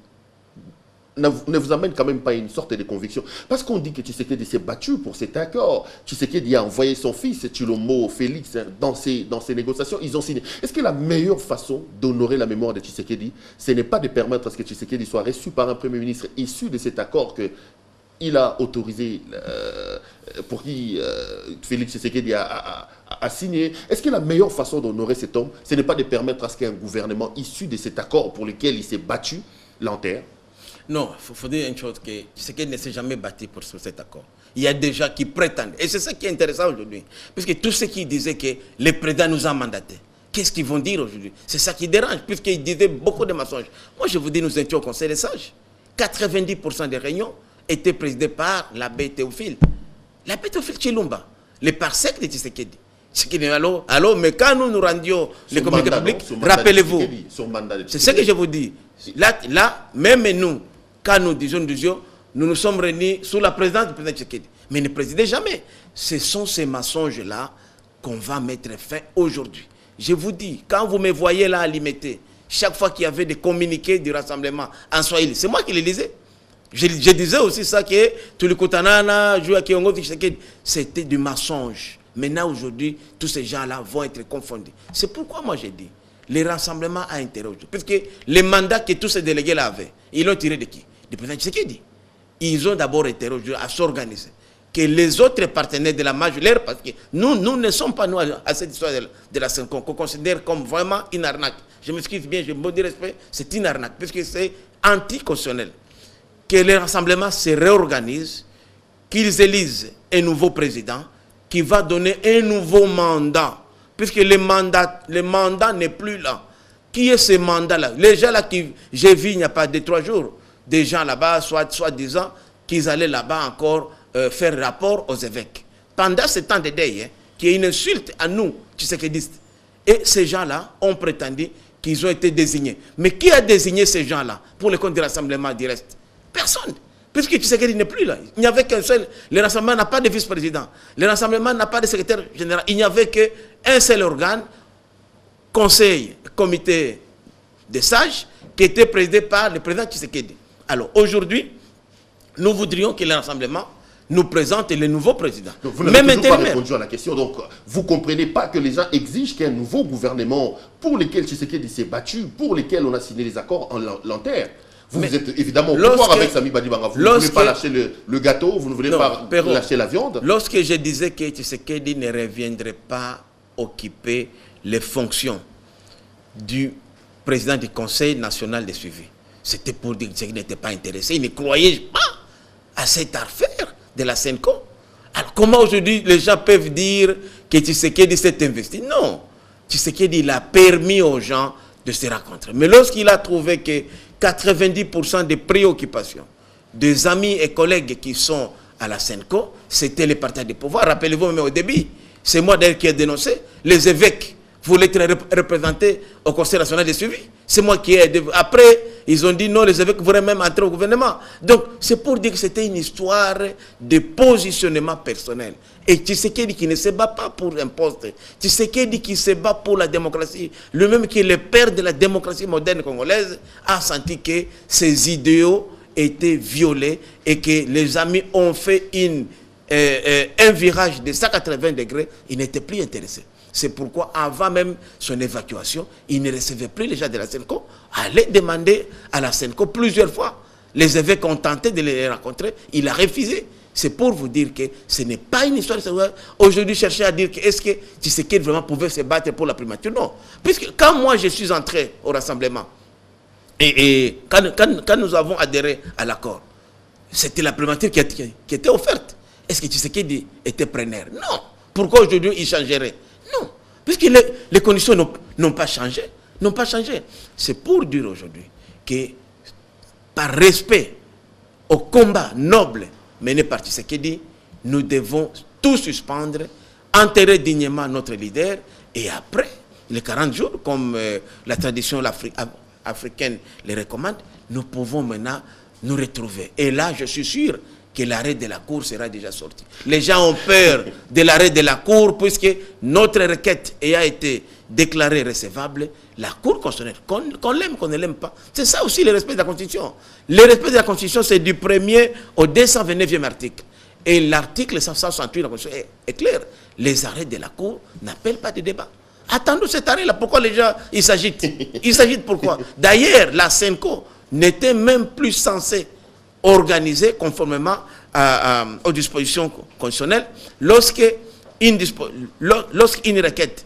amène quand même pas une sorte de conviction. Parce qu'on dit que Tshisekedi s'est battu pour cet accord. Tshisekedi a envoyé son fils, Tshilombo Félix, dans ces négociations. Ils ont signé. Est-ce que la meilleure façon d'honorer la mémoire de Tshisekedi, ce n'est pas de permettre à ce que Tshisekedi soit reçu par un Premier ministre issu de cet accord qu'il a autorisé, pour qui Félix Tshisekedi a signé? Est-ce que la meilleure façon d'honorer cet homme, ce n'est pas de permettre à ce qu'un gouvernement issu de cet accord pour lequel il s'est battu l'enterre? Non, il faut dire une chose, que Tshisekedi ne s'est jamais battu pour cet accord. Il y a des gens qui prétendent, et c'est ça qui est intéressant aujourd'hui, puisque tous ceux qui disaient que le président nous a mandatés, qu'est-ce qu'ils vont dire aujourd'hui? C'est ça qui dérange, puisqu'ils disaient beaucoup de mensonges. Moi, je vous dis, nous étions au Conseil des sages. 90% des réunions étaient présidées par l'abbé Théophile. L'abbé Théophile Tshilombo, les parsec de Tshisekedi. Alors, mais quand nous nous rendions les communiqués publics, rappelez-vous, c'est ce que je vous dis. Là, même nous, quand nous disions, nous nous sommes réunis sous la présidence du président Tshisekedi. Mais ne présidez jamais. Ce sont ces mensonges-là qu'on va mettre fin aujourd'hui. Je vous dis, quand vous me voyez là à l'imiter, chaque fois qu'il y avait des communiqués du rassemblement en Swahili, c'est moi qui les lisais. Je disais aussi ça que tout le Kotanana, Joaquim Tshisekedi, c'était du mensonge. Maintenant, aujourd'hui, tous ces gens-là vont être confondus. C'est pourquoi moi j'ai dit, les rassemblements à intérêt aujourd'hui. Puisque les mandats que tous ces délégués-là avaient, ils l'ont tiré de qui? Du président Tshisekedi. Ils ont d'abord intérêt aujourd'hui à s'organiser. Que les autres partenaires de la majorité, parce que nous ne sommes pas nous à cette histoire de la CENCO, qu'on considère comme vraiment une arnaque. Je m'excuse bien, j'ai beau dire respect, c'est une arnaque, puisque c'est anticonstitutionnel. Que les rassemblements se réorganisent, qu'ils élisent un nouveau président, qui va donner un nouveau mandat, puisque le mandat n'est plus là. Qui est ce mandat-là? Les gens là qui, j'ai vu il n'y a pas de 3 jours, des gens là-bas, soit disant qu'ils allaient là-bas encore faire rapport aux évêques. Pendant ce temps de deuil, qui est une insulte à nous, tshisekidistes. Et ces gens-là ont prétendu qu'ils ont été désignés. Mais qui a désigné ces gens-là pour le compte du rassemblement du reste? Personne. Puisque Tshisekedi n'est plus là. Il n'y avait qu'un seul. Le rassemblement n'a pas de vice-président. Le rassemblement n'a pas de secrétaire général. Il n'y avait qu'un seul organe, conseil, comité des sages, qui était présidé par le président Tshisekedi. Alors aujourd'hui, nous voudrions que le rassemblement nous présente le nouveau président. Donc, vous n'avez toujours pas répondu à la question. Donc, vous ne comprenez pas que les gens exigent qu'un nouveau gouvernement pour lequel Tshisekedi s'est battu, pour lesquels on a signé les accords, en l'enterre. Vous êtes évidemment au pouvoir avec Samy Badibanga. Vous ne voulez pas lâcher le gâteau, vous ne voulez pas lâcher la viande. Lorsque je disais que Tshisekedi ne reviendrait pas occuper les fonctions du président du Conseil national de suivi, c'était pour dire qu'il n'était pas intéressé. Il ne croyait pas à cette affaire de la Senco. Alors comment aujourd'hui les gens peuvent dire que Tshisekedi s'est investi? Non. Tshisekedi, il a permis aux gens de se rencontrer. Mais lorsqu'il a trouvé que 90% des préoccupations des amis et collègues qui sont à la Senco, c'était les partis du pouvoir. Rappelez-vous même au début, c'est moi d'ailleurs qui ai dénoncé, les évêques voulaient être représentés au Conseil national de suivi. C'est moi qui ai... Après, ils ont dit non, les évêques voulaient même entrer au gouvernement. Donc, c'est pour dire que c'était une histoire de positionnement personnel. Et Tshisekedi qui ne se bat pas pour un poste, Tshisekedi qui se bat pour la démocratie, lui-même qui est le père de la démocratie moderne congolaise, a senti que ses idéaux étaient violés et que les amis ont fait un virage de 180 degrés, ils n'étaient plus intéressés. C'est pourquoi, avant même son évacuation, il ne recevait plus les gens de la Senco, allait demander à la Senco plusieurs fois. Les évêques ont tenté de les rencontrer, il a refusé. C'est pour vous dire que ce n'est pas une histoire. Aujourd'hui, chercher à dire que est-ce que Tshisekedi vraiment pouvait se battre pour la primature? Non. Puisque quand moi je suis entré au rassemblement, et quand nous avons adhéré à l'accord, c'était la primature qui était offerte. Est-ce que Tshisekedi était preneur? Non. Pourquoi aujourd'hui il changerait? Non. Puisque les conditions n'ont pas changé. N'ont pas changé. C'est pour dire aujourd'hui que par respect au combat noble mené par Tshisekedi, nous devons tout suspendre, enterrer dignement notre leader, et après les 40 jours, comme la tradition africaine les recommande, nous pouvons maintenant nous retrouver. Et là, je suis sûr que l'arrêt de la Cour sera déjà sorti. Les gens ont peur de l'arrêt de la Cour, puisque notre requête ayant été déclarée recevable, la Cour constitutionnelle, qu'on l'aime, qu'on ne l'aime pas, c'est ça aussi le respect de la Constitution. Le respect de la Constitution, c'est du 1er au 229e article. Et l'article 168 de la Constitution est clair. Les arrêts de la Cour n'appellent pas de débat. Attendons cet arrêt-là. Pourquoi les gens ils s'agitent? Ils s'agitent pourquoi? D'ailleurs, la Senco n'était même plus censée organiser conformément aux dispositions constitutionnelles lorsqu'une requête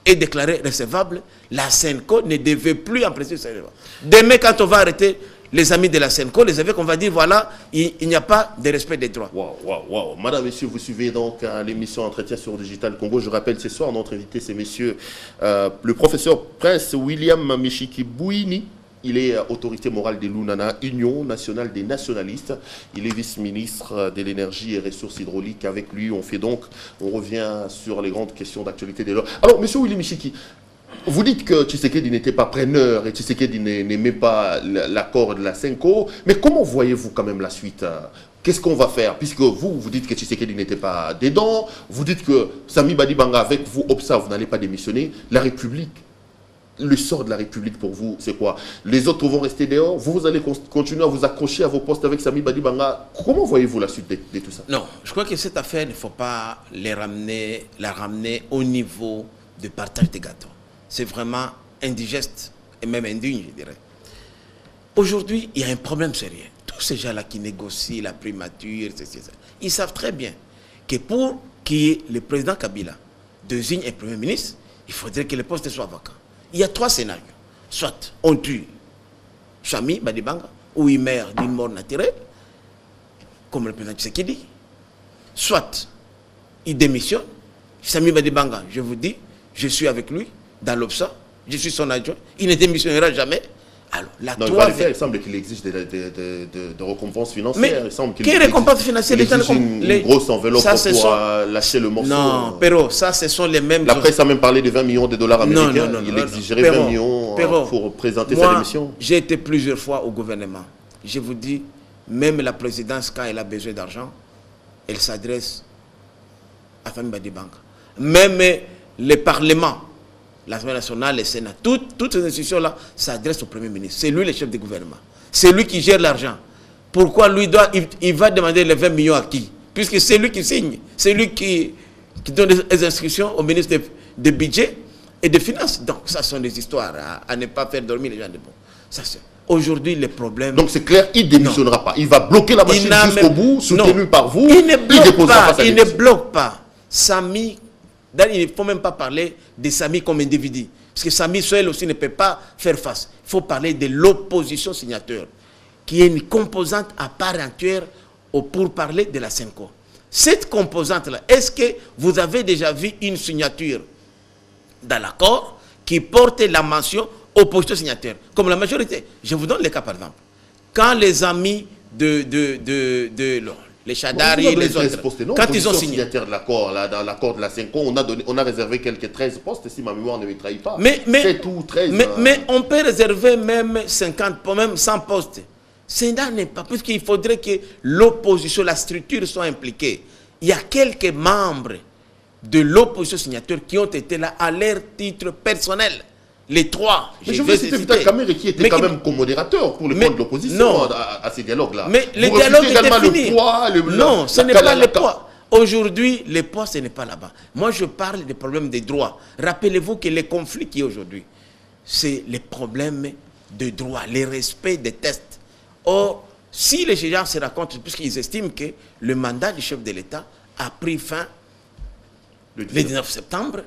est déclarée recevable, la Senco ne devait plus en principe se recevoir. Demain, quand on va arrêter les amis de la Senco, les évêques, on va dire voilà, il n'y a pas de respect des droits. Waouh. Madame, messieurs, vous suivez donc l'émission Entretien sur Digital Congo. Je rappelle ce soir, notre invité, c'est messieurs le professeur Prince William Mishiki Bouini. Il est autorité morale de l'UNANA, Union nationale des nationalistes. Il est vice-ministre de l'énergie et ressources hydrauliques. Avec lui, on revient sur les grandes questions d'actualité de l'heure. Alors, monsieur Willy Mishiki, vous dites que Tshisekedi n'était pas preneur et Tshisekedi n'aimait pas l'accord de la Senco. Mais comment voyez-vous quand même la suite? Qu'est-ce qu'on va faire? Puisque vous dites que Tshisekedi n'était pas dedans. Vous dites que Samy Badibanga, avec vous, observe, vous n'allez pas démissionner. La République. Le sort de la République pour vous, c'est quoi? Les autres vont rester dehors, vous allez continuer à vous accrocher à vos postes avec Samy Badibanga. Comment voyez-vous la suite de tout ça? Non, je crois que cette affaire, il ne faut pas la ramener au niveau de partage des gâteaux. C'est vraiment indigeste et même indigne, je dirais. Aujourd'hui, il y a un problème sérieux. Tous ces gens-là qui négocient la primature, ils savent très bien que pour que le président Kabila désigne un premier ministre, il faudrait que le poste soit vacant. Il y a 3 scénarios. Soit on tue Samy Badibanga, ou il meurt d'une mort naturelle, comme le président Tshisekedi. Soit il démissionne. Samy Badibanga, je vous dis, je suis avec lui dans l'OPSA, je suis son adjoint, il ne démissionnera jamais. Alors, il semble qu'il exige de récompenses financières. Mais quelle récompense financière? Une grosse enveloppe pour lâcher le morceau. Non, Perrault, ça, ce sont les mêmes... La presse a même parlé de 20 millions de dollars américains. Il exigerait 20 millions pour présenter sa démission. J'ai été plusieurs fois au gouvernement. Je vous dis, même la présidence, quand elle a besoin d'argent, elle s'adresse à Samy Badibanga. Même le Parlement, l'Assemblée nationale, le Sénat, toutes ces institutions-là s'adressent au Premier ministre. C'est lui le chef du gouvernement. C'est lui qui gère l'argent. Pourquoi lui il va demander les 20 millions à qui? puisque c'est lui qui signe, c'est lui qui donne les instructions au ministre de budget et de finances. Donc, ça sont des histoires à ne pas faire dormir les gens de bon. Aujourd'hui, les problèmes... Donc, c'est clair, il ne démissionnera pas. Il va bloquer la machine jusqu'au bout, soutenu par vous. Il ne bloque pas. Samy, il ne faut même pas parler de Samy comme individu. Parce que Samy seul aussi ne peut pas faire face. Il faut parler de l'opposition signature, qui est une composante à part entière pour parler de la Senko. Cette composante-là, est-ce que vous avez déjà vu une signature dans l'accord qui porte la mention opposition signataire, comme la majorité? Je vous donne le cas par exemple. Quand les amis les Chadari, les autres, quand ils ont signé de l'accord, dans l'accord de la Senko, on a réservé quelques 13 postes, si ma mémoire ne me trahit pas. Mais 7 ou 13. Mais on peut réserver même 50, même 100 postes. Ce n'est pas, puisqu'il faudrait que l'opposition, la structure soit impliquée. Il y a quelques membres de l'opposition signature qui ont été là à leur titre personnel. Les trois. Mais je veux citer Vital Kamerhe qui était quand même co-modérateur pour le compte de l'opposition à ces dialogues-là. Mais les dialogues étaient finis. Non, ce n'est pas le poids. Aujourd'hui, le poids, ce n'est pas là-bas. Moi, je parle des problèmes des droits. Rappelez-vous que les conflits qui aujourd'hui, c'est les problèmes de droits, les respects des tests. Or, si les gens se racontent, puisqu'ils estiment que le mandat du chef de l'État a pris fin le 19 septembre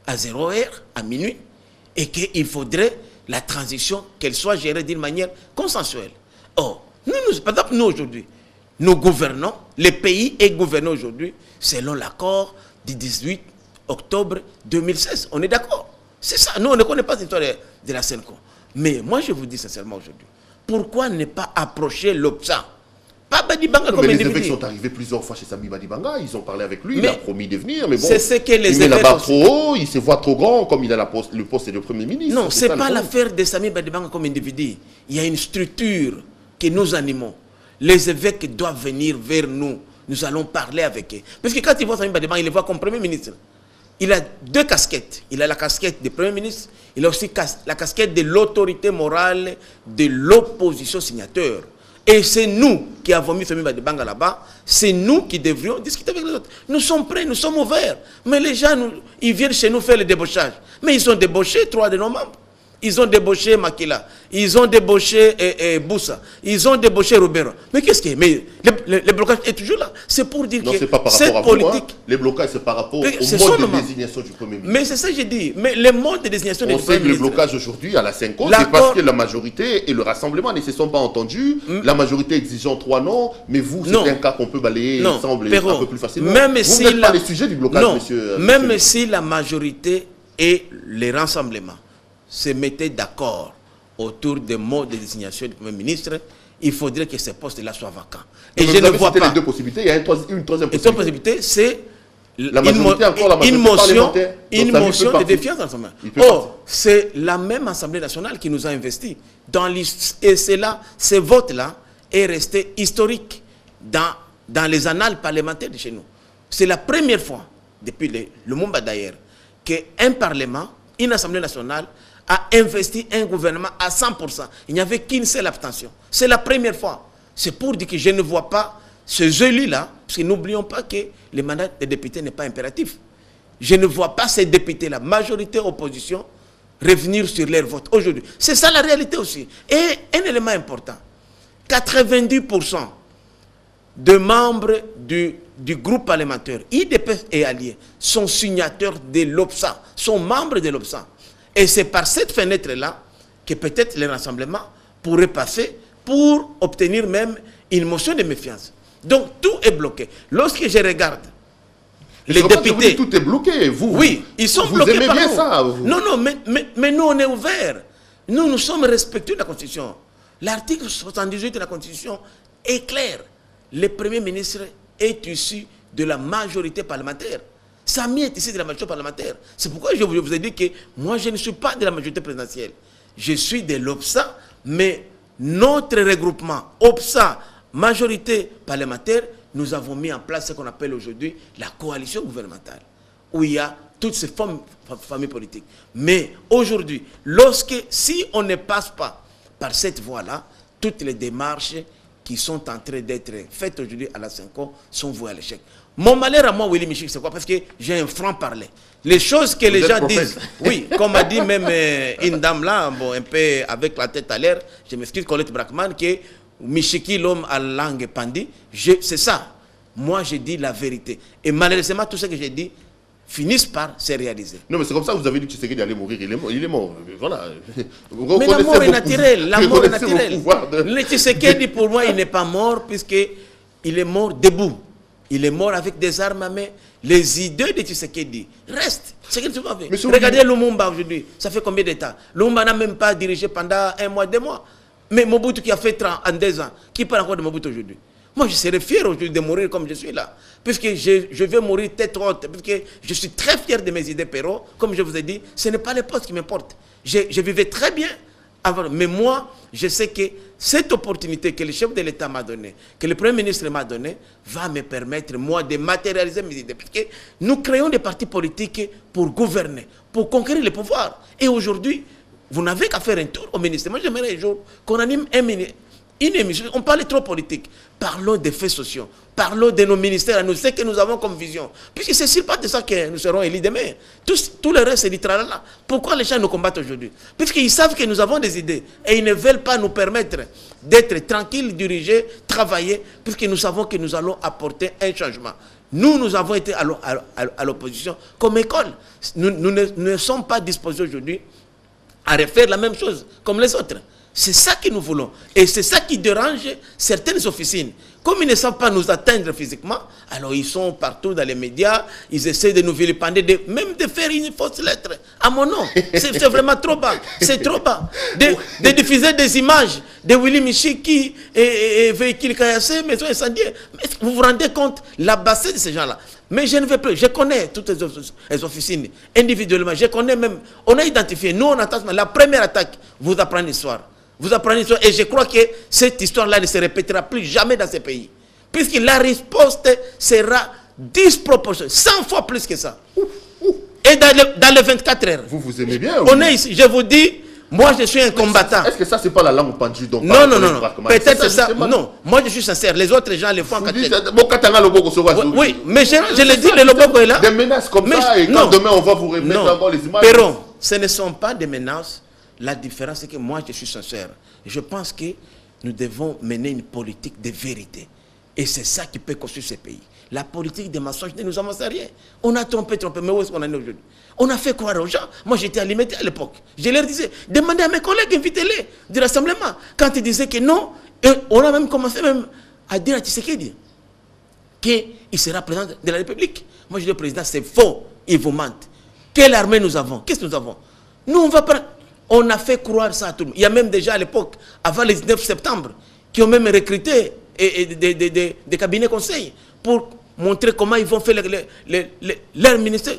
à 0 heure, à minuit, et qu'il faudrait la transition, qu'elle soit gérée d'une manière consensuelle. Or, par exemple, nous aujourd'hui, nous gouvernons, le pays est gouverné aujourd'hui selon l'accord du 18 octobre 2016. On est d'accord? C'est ça. Nous, on ne connaît pas l'histoire de la Senko. Mais moi, je vous dis sincèrement aujourd'hui, pourquoi ne pas approcher l'OPSA? Pas Badibanga comme individu. Les évêques sont arrivés plusieurs fois chez Samy Badibanga, ils ont parlé avec lui, il a promis de venir, mais bon, c'est ce que les il met la barre trop haut, il se voit trop grand, comme il a le poste de Premier ministre. Non, ce n'est pas l'affaire de Samy Badibanga comme individu. Il y a une structure que nous animons. Les évêques doivent venir vers nous. Nous allons parler avec eux. Parce que quand ils voient Samy Badibanga, ils le voient comme Premier ministre. Il a deux casquettes. Il a la casquette de Premier ministre, il a aussi la casquette de l'autorité morale de l'opposition signateur. Et c'est nous qui avons mis Samy Badibanga là-bas, c'est nous qui devrions discuter avec les autres. Nous sommes prêts, nous sommes ouverts. Mais les gens, ils viennent chez nous faire le débauchage. Mais ils ont débauché 3 de nos membres. Ils ont débauché Makila, ils ont débauché Boussa, ils ont débauché Robert. Mais qu'est-ce que... Mais le blocage est toujours là. C'est pour dire que pas par cette rapport à politique... Vous, hein. Les blocages, c'est par rapport au mode de désignation du Premier ministre. Mais c'est ça que j'ai dit. Mais le mode de désignation du Premier ministre... On sait que le blocage aujourd'hui à la Senko, c'est parce que la majorité et le Rassemblement ne se sont pas entendus. La majorité exigeant 3 noms, mais vous, c'est un cas qu'on peut balayer ensemble un peu plus facilement. Même vous n'êtes pas les sujets du blocage, monsieur. Même si la majorité et les rassemblements se mettaient d'accord autour des modes de désignation du Premier ministre, il faudrait que ces postes-là soient vacants. Et je ne vois pas. Les deux possibilités, il y a une troisième possibilité, c'est une motion de défiance dans l'Assemblée. Or, c'est la même Assemblée nationale qui nous a investis. Et ce vote-là est resté historique dans les annales parlementaires de chez nous. C'est la première fois, depuis le Mumba d'ailleurs, qu'un Parlement, une Assemblée nationale, a investi un gouvernement à 100%. Il n'y avait qu'une seule abstention. C'est la première fois. C'est pour dire que je ne vois pas ces élus-là, parce que n'oublions pas que le mandat des députés n'est pas impératif. Je ne vois pas ces députés-là, majorité opposition, revenir sur leur vote aujourd'hui. C'est ça la réalité aussi. Et un élément important, 90% de membres du groupe parlementaire, IDPS et alliés, sont signataires de l'OPSA, sont membres de l'OPSA. Et c'est par cette fenêtre-là que peut-être le rassemblement pourrait passer pour obtenir même une motion de méfiance. Donc tout est bloqué. Lorsque je regarde les députés... Tout est bloqué. Oui, ils sont bloqués aimez par bien nous. Ça, Non, mais nous on est ouverts. Nous sommes respectueux de la Constitution. L'article 78 de la Constitution est clair. Le Premier ministre est issu de la majorité parlementaire. Samy est ici de la majorité parlementaire. C'est pourquoi je vous ai dit que moi, je ne suis pas de la majorité présidentielle. Je suis de l'OPSA, mais notre regroupement, OPSA, majorité parlementaire, nous avons mis en place ce qu'on appelle aujourd'hui la coalition gouvernementale, où il y a toutes ces familles politiques. Mais aujourd'hui, si on ne passe pas par cette voie-là, toutes les démarches qui sont en train d'être faites aujourd'hui à la Senco sont vouées à l'échec. Mon malheur à moi, Willy Michik, c'est quoi? Parce que j'ai un franc-parler. Les choses que les gens disent, oui, comme a dit même une dame là, bon, un peu avec la tête à l'air, je m'excuse, Colette Brackman, que Michiki, l'homme à la langue pendue, c'est ça. Moi, je dis la vérité. Et malheureusement, tout ce que j'ai dit finissent par se réaliser. Non, mais c'est comme ça que vous avez dit que Tshisekedi allait mourir. Il est mort. Voilà. Mais la mort est naturelle. La mort est naturelle. Le Tshisekedi, pour moi, il n'est pas mort puisqu'il est mort debout. Il est mort avec des armes à main. Les idées de Tshisekedi restent. Regardez Lumumba aujourd'hui. Ça fait combien d'États? Lumumba n'a même pas dirigé pendant 1 mois, 2 mois. Mais Mobutu qui a fait 30 en 2 ans, qui parle encore de Mobutu aujourd'hui? Moi, je serais fier aujourd'hui de mourir comme je suis là. Puisque je vais mourir tête haute. Puisque je suis très fier de mes idées, Perrault. Comme je vous ai dit, ce n'est pas les postes qui m'importent. Je vivais très bien avant. Mais moi, je sais que cette opportunité que le chef de l'État m'a donnée, que le Premier ministre m'a donnée, va me permettre, moi, de matérialiser mes idées. Puisque nous créons des partis politiques pour gouverner, pour conquérir le pouvoir. Et aujourd'hui, vous n'avez qu'à faire un tour au ministère. Moi, j'aimerais un jour qu'on anime une émission. On parle trop politique. Parlons des faits sociaux. Parlons de nos ministères, à nous, ce que nous avons comme vision. Puisque c'est sûr pas de ça que nous serons élus demain. Tout le reste, c'est du tralala. Pourquoi les gens nous combattent aujourd'hui? Puisqu'ils savent que nous avons des idées. Et ils ne veulent pas nous permettre d'être tranquilles, diriger, travailler, puisque nous savons que nous allons apporter un changement. Nous avons été à l'opposition comme école. Nous ne sommes pas disposés aujourd'hui à refaire la même chose comme les autres. C'est ça que nous voulons. Et c'est ça qui dérange certaines officines. Comme ils ne savent pas nous atteindre physiquement, alors ils sont partout dans les médias, ils essaient de nous vilipender, même de faire une fausse lettre à mon nom. C'est vraiment trop bas. C'est trop bas. De diffuser des images de Willy Michiki et véhicule caillassé, maison incendiée. Vous vous rendez compte la bassesse de ces gens-là? Mais je ne vais plus. Je connais toutes les officines individuellement. Je connais même. On a identifié. Nous, on attaque. La première attaque, vous apprenez l'histoire. Vous apprenez l'histoire. Et je crois que cette histoire-là ne se répétera plus jamais dans ce pays. Puisque la réponse sera disproportionnée. 100 fois plus que ça. Et dans les 24 heures. Vous aimez bien? On est ici. Je vous dis, moi je suis un combattant. Est-ce que ça, c'est pas la langue pendue? Donc, non. Peut-être c'est ça. Non. Moi je suis sincère. Les autres gens le font. Oui, mais je le dis, le Loboko est là. Des menaces comme ça, et quand demain on va vous remettre encore les images. Perron, ce ne sont pas des menaces. La différence, c'est que moi, je suis sincère. Je pense que nous devons mener une politique de vérité. Et c'est ça qui peut construire ce pays. La politique des mensonges ne nous avance à rien. On a trompé. Mais où est-ce qu'on en est aujourd'hui? On a fait croire aux gens. Moi, j'étais à l'imité à l'époque. Je leur disais, demandez à mes collègues, invitez-les du rassemblement. Quand ils disaient que non, on a même commencé à dire à Tshisekedi qu'il sera président de la République. Moi, je dis au président, c'est faux. Il vous mente. Quelle armée nous avons? Qu'est-ce que nous avons? Nous, on va prendre... On a fait croire ça à tout le monde. Il y a même déjà à l'époque, avant le 19 septembre, qui ont même recruté des cabinets conseils pour montrer comment ils vont faire leur ministère,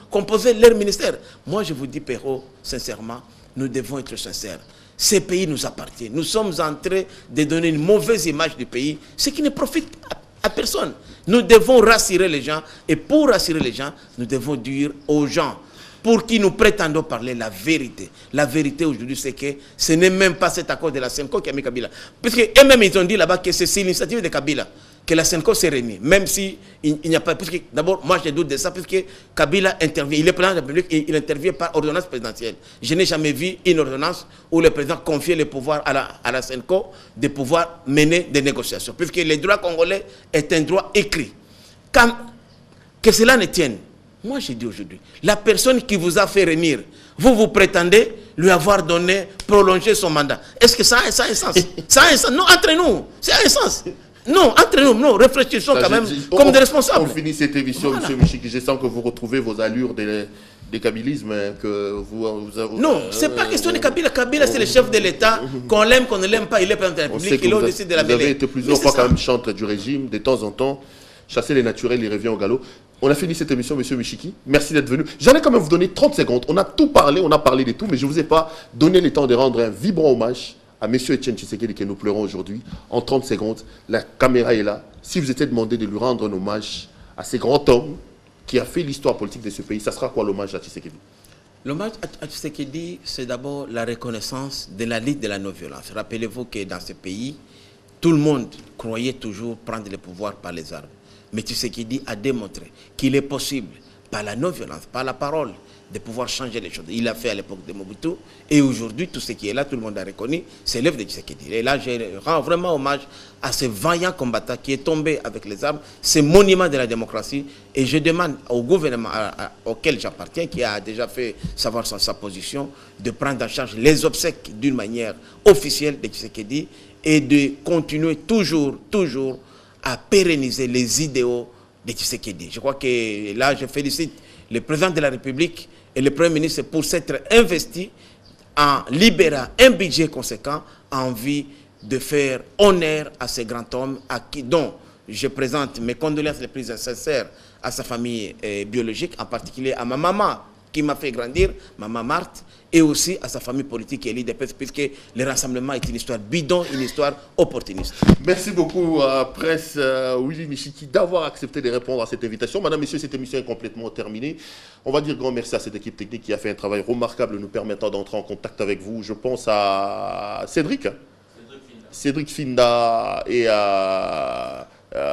composer leur ministère. Moi, je vous dis, Perrault, sincèrement, nous devons être sincères. Ce pays nous appartient. Nous sommes en train de donner une mauvaise image du pays, ce qui ne profite à personne. Nous devons rassurer les gens. Et pour rassurer les gens, nous devons dire aux gens pour qui nous prétendons parler la vérité. La vérité aujourd'hui, c'est que ce n'est même pas cet accord de la Senco qui a mis Kabila. Puisque eux-mêmes, ils ont dit là-bas que c'est l'initiative de Kabila que la Senco s'est remise. Même si il n'y a pas... Puisque d'abord, moi, je doute de ça, puisque Kabila intervient. Il est président de la République et il intervient par ordonnance présidentielle. Je n'ai jamais vu une ordonnance où le président confiait le pouvoir à la Senco de pouvoir mener des négociations. Puisque le droit congolais est un droit écrit. Que cela ne tienne. Moi, j'ai dit aujourd'hui, la personne qui vous a fait venir, vous prétendez lui avoir donné, prolongé son mandat. Est-ce que ça a un sens? Ça a un sens? Non, entre nous, ça a un sens. Non, entre nous, non, réfléchissons quand même comme des responsables. On finit cette émission, voilà. M. Michiki. Je sens que vous retrouvez vos allures des kabylismes que vous non, ce n'est pas question de Kabila. Kabila, c'est le chef de l'État. Qu'on l'aime, qu'on ne l'aime pas, il est président de la République. Il est au-dessus de la mêlée. Vous avez été plusieurs fois quand même chantre du régime, de temps en temps. Chasser les naturels, il revient au galop. On a fini cette émission, M. Michiki. Merci d'être venu. J'allais quand même vous donner 30 secondes. On a tout parlé, on a parlé de tout, mais je ne vous ai pas donné le temps de rendre un vibrant hommage à M. Etienne Tshisekedi que nous pleurons aujourd'hui. En 30 secondes, la caméra est là. Si vous étiez demandé de lui rendre un hommage à ce grand homme qui a fait l'histoire politique de ce pays, ça sera quoi l'hommage à Tshisekedi? L'hommage à Tshisekedi, c'est d'abord la reconnaissance de la lutte de la non-violence. Rappelez-vous que dans ce pays, tout le monde croyait toujours prendre le pouvoir par les armes. Mais Tshisekedi a démontré qu'il est possible, par la non-violence, par la parole, de pouvoir changer les choses. Il l'a fait à l'époque de Mobutu. Et aujourd'hui, tout ce qui est là, tout le monde a reconnu, c'est l'œuvre de Tshisekedi. Et là, je rends vraiment hommage à ce vaillant combattant qui est tombé avec les armes, ce monument de la démocratie. Et je demande au gouvernement auquel j'appartiens, qui a déjà fait savoir sa position, de prendre en charge les obsèques d'une manière officielle de Tshisekedi et de continuer toujours à pérenniser les idéaux de Tshisekedi. Je crois que là, je félicite le président de la République et le Premier ministre pour s'être investi en libérant un budget conséquent en vue de faire honneur à ce grand homme dont je présente mes condoléances les plus sincères à sa famille biologique, en particulier à ma maman qui m'a fait grandir, maman Marthe, et aussi à sa famille politique et l'IDPS, puisque le rassemblement est une histoire bidon, une histoire opportuniste. Merci beaucoup, Prince Willy Michiki, d'avoir accepté de répondre à cette invitation. Madame, Messieurs, cette émission est complètement terminée. On va dire grand merci à cette équipe technique qui a fait un travail remarquable nous permettant d'entrer en contact avec vous. Je pense à Cédric Finda et à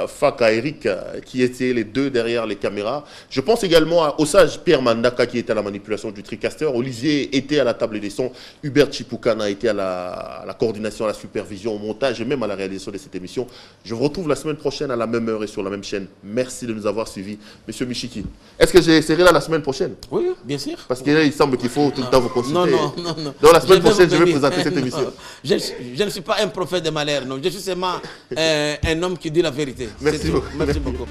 Faka Eric, qui étaient les deux derrière les caméras. Je pense également au sage Pierre Mandaka qui était à la manipulation du TriCaster. Olivier était à la table des sons. Hubert Chipukana était à la coordination, à la supervision, au montage et même à la réalisation de cette émission. Je vous retrouve la semaine prochaine à la même heure et sur la même chaîne. Merci de nous avoir suivis. Monsieur Michiki, est-ce que je serai là la semaine prochaine? Oui, bien sûr. Parce qu'il semble qu'il faut tout le temps vous consulter. Non. Donc la semaine prochaine, je vais présenter cette émission. Je ne suis pas un prophète de malheur, non. Je suis seulement un homme qui dit la vérité. Merci beaucoup. Merci beaucoup.